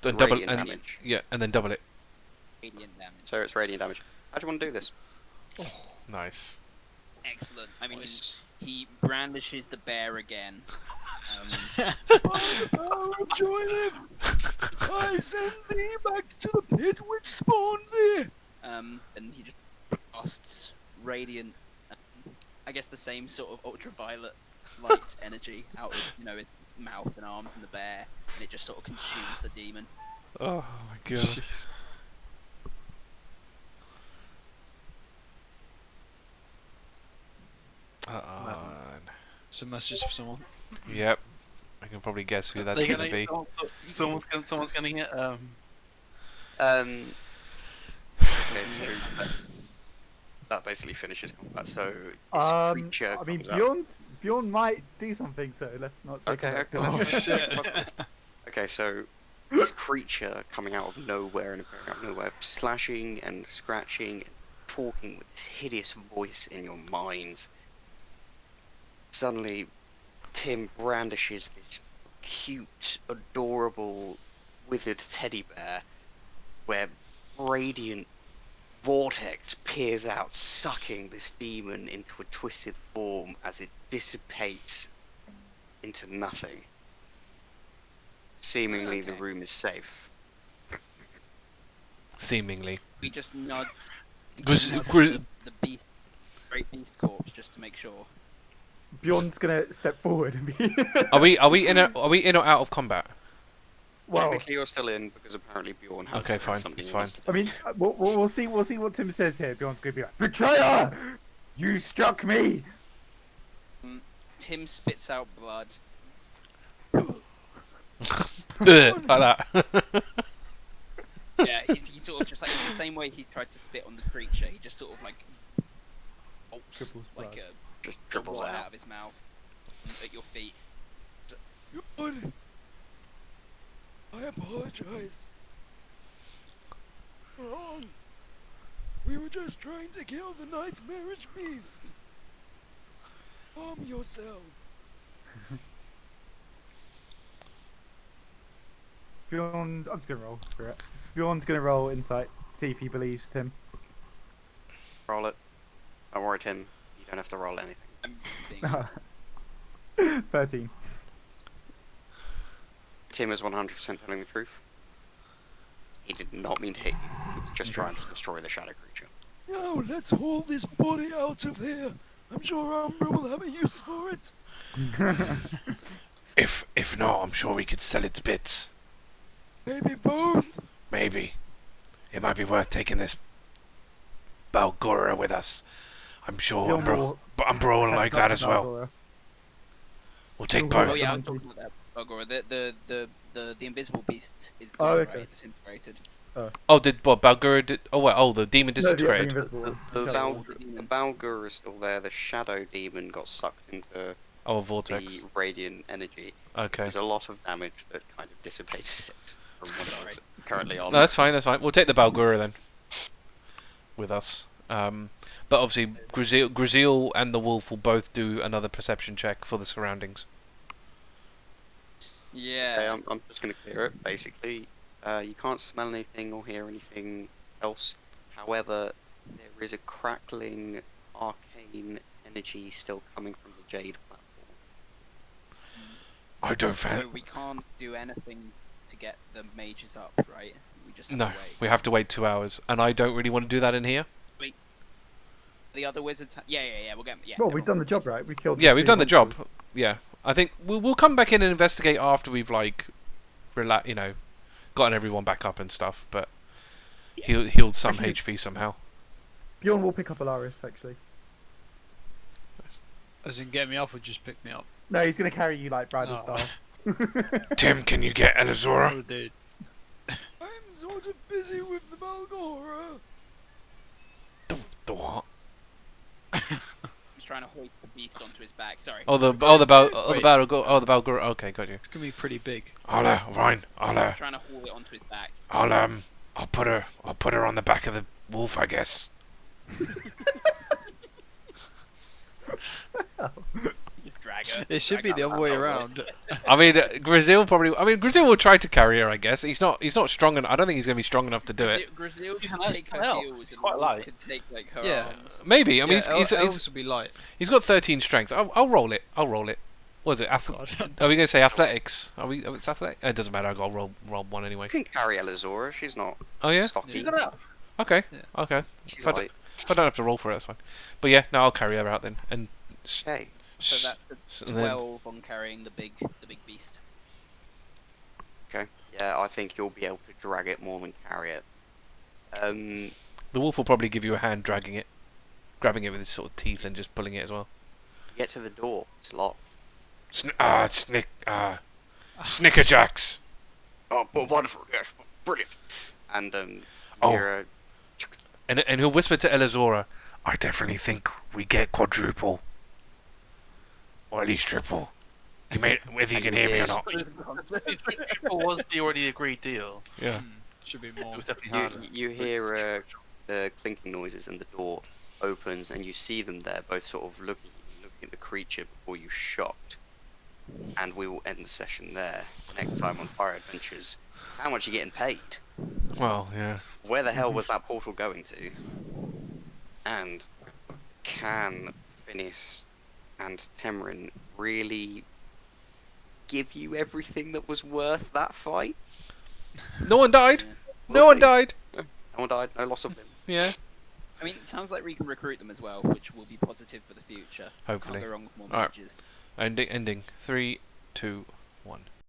Then double Radiant and damage. yeah, and then double it. Radiant damage. So it's radiant damage. How do you want to do this? Nice. Excellent. I mean, Nice. he brandishes the bear again. By the power of Joylin, I send thee back to the pit which spawned thee. And he just casts radiant, I guess the same sort of ultraviolet light energy out of his mouth and arms and the bear, and it just sort of consumes the demon. Oh my god. Jeez. It's a message for someone. Yep. I can probably guess who that's They're going to be. Someone's gonna get Okay, so that basically finishes combat. So this creature I mean, comes out. Bjorn might do something, so let's not say Okay, that. okay. Oh shit. Okay, so this creature coming out of nowhere and appearing out of nowhere, slashing and scratching and talking with this hideous voice in your minds. Suddenly, Tim brandishes this cute, adorable, withered teddy bear where radiant vortex peers out, sucking this demon into a twisted form as it dissipates into nothing. Seemingly the Okay. room is safe. Seemingly. We just nudge, Gruz- nudge Gru- the beast, great beast corpse, just to make sure. Bjorn's gonna step forward and be. Are we in or out of combat? Well, Technically you're still in because apparently Bjorn has Okay, fine, something it's he fine. wants to do. I mean, we'll see what Tim says here. Bjorn's gonna be like, "Betrayer, you struck me." Tim spits out blood. Like that. Yeah, he sort of just like, it's the same way he's tried to spit on the creature. He just sort of like bolts Dribbles like blood. a Just dribbles blood out. of his mouth at your feet. Good. I apologize. Wrong. We were just trying to kill the nightmarish beast. Calm yourself. I'm just gonna roll for it. Bjorn's gonna roll insight, see if he believes Tim. Roll it. Don't worry, Tim. You don't have to roll anything. I'm being 13. Tim is 100% telling the truth. He did not mean to hit you. He was just trying to destroy the shadow creature. Now let's haul this body out of here. I'm sure Umbra will have a use for it. If not, I'm sure we could sell its bits. Maybe both. Maybe. It might be worth taking this Balgora with us. I'm sure Bjorn will Umbra will like head that up as to well. Nargaro. We'll take Bjorn will both. Oh yeah, I Both. was talking about that. Balgora. The invisible beast is Oh, gone, okay. right? Disintegrated. Oh, did what Balgura did? Oh, wait, oh, the demon No, the disintegrated. invisible. The shadow. Balgur is still there. The Shadow Demon got sucked into Oh, a vortex. the radiant energy. Okay. There's a lot of damage that kind of dissipated it from what I was currently on. No, that's fine. That's fine. We'll take the Balgura then. With us. But obviously, Gruzeel and the wolf will both do another perception check for the surroundings. Yeah. Okay, I'm just going to clear it, basically. You can't smell anything or hear anything else. However, there is a crackling arcane energy still coming from the Jade platform. I don't So we can't do anything to get the mages up, right? We just have No, to wait. we have to wait 2 hours, and I don't really want to do that in here. The other wizards. Yeah. We'll get. Yeah. Well, never we've done the mind. job, right? We killed. Yeah, the we've three done the job. monsters. Yeah, I think we'll come back in and investigate after we've like, gotten everyone back up and stuff. But healed some Actually- HP somehow. Bjorn will pick up Alarias, actually. As in, get me up or just pick me up? No, he's gonna carry you like Brandon Oh. style. Tim, can you get Elizora? Oh, dude. I'm sort of busy with the Balgora. The what? He's trying to hoist the beast onto his back. Sorry. The Balgura. Okay, got you. It's gonna be pretty big. Ryan, Trying to haul it onto his back. I'll put her on the back of the wolf, I guess. Drag her. It should be the other way around. I mean, Gruzeel will try to carry her, I guess. He's not strong enough. I don't think he's going to be strong enough to do it. Gruzeel He's can an take elf. her Elf. heels He's and quite Wolf light. can take like her Yeah. arms. Maybe. I mean, Yeah, he's elves will be light. he's got 13 strength. I'll roll it. What is it? God. Are we going to say athletics? It's athletic? It doesn't matter. I'll roll one anyway. You can carry Elizora. She's not Oh yeah. stocky. She's an elf. Okay. Yeah. Okay. She's If I, don't, light. if I don't have to roll for it, that's fine. But yeah, no, I'll carry her out then. And Okay. So that's and then- 12 on carrying the big beast. Okay. Yeah, I think you'll be able to drag it more than carry it. the wolf will probably give you a hand dragging it, grabbing it with his sort of teeth and just pulling it as well. You get to the door. It's locked. Snickerjacks. Oh, wonderful. Yes, brilliant. And Oh. you're And he'll whisper to Elizora, I definitely think we get quadruple. Or at least triple. Whether you can hear me or not. Triple was the already agreed deal. Yeah. Should be It more. was definitely harder. you hear the clinking noises and the door opens and you see them there, both sort of looking at the creature before you shocked. And we will end the session there. Next time on Fire Adventures. How much are you getting paid? Well, yeah. Where the hell was that portal going to? And can Finis and Temerin really give you everything that was worth that fight? No one died. We'll No one see. died. No one died, no loss of limb. Yeah. I mean, it sounds like we can recruit them as well, which will be positive for the future. Hopefully. Can't go wrong with more Alright. mages. Ending. 3, 2, 1.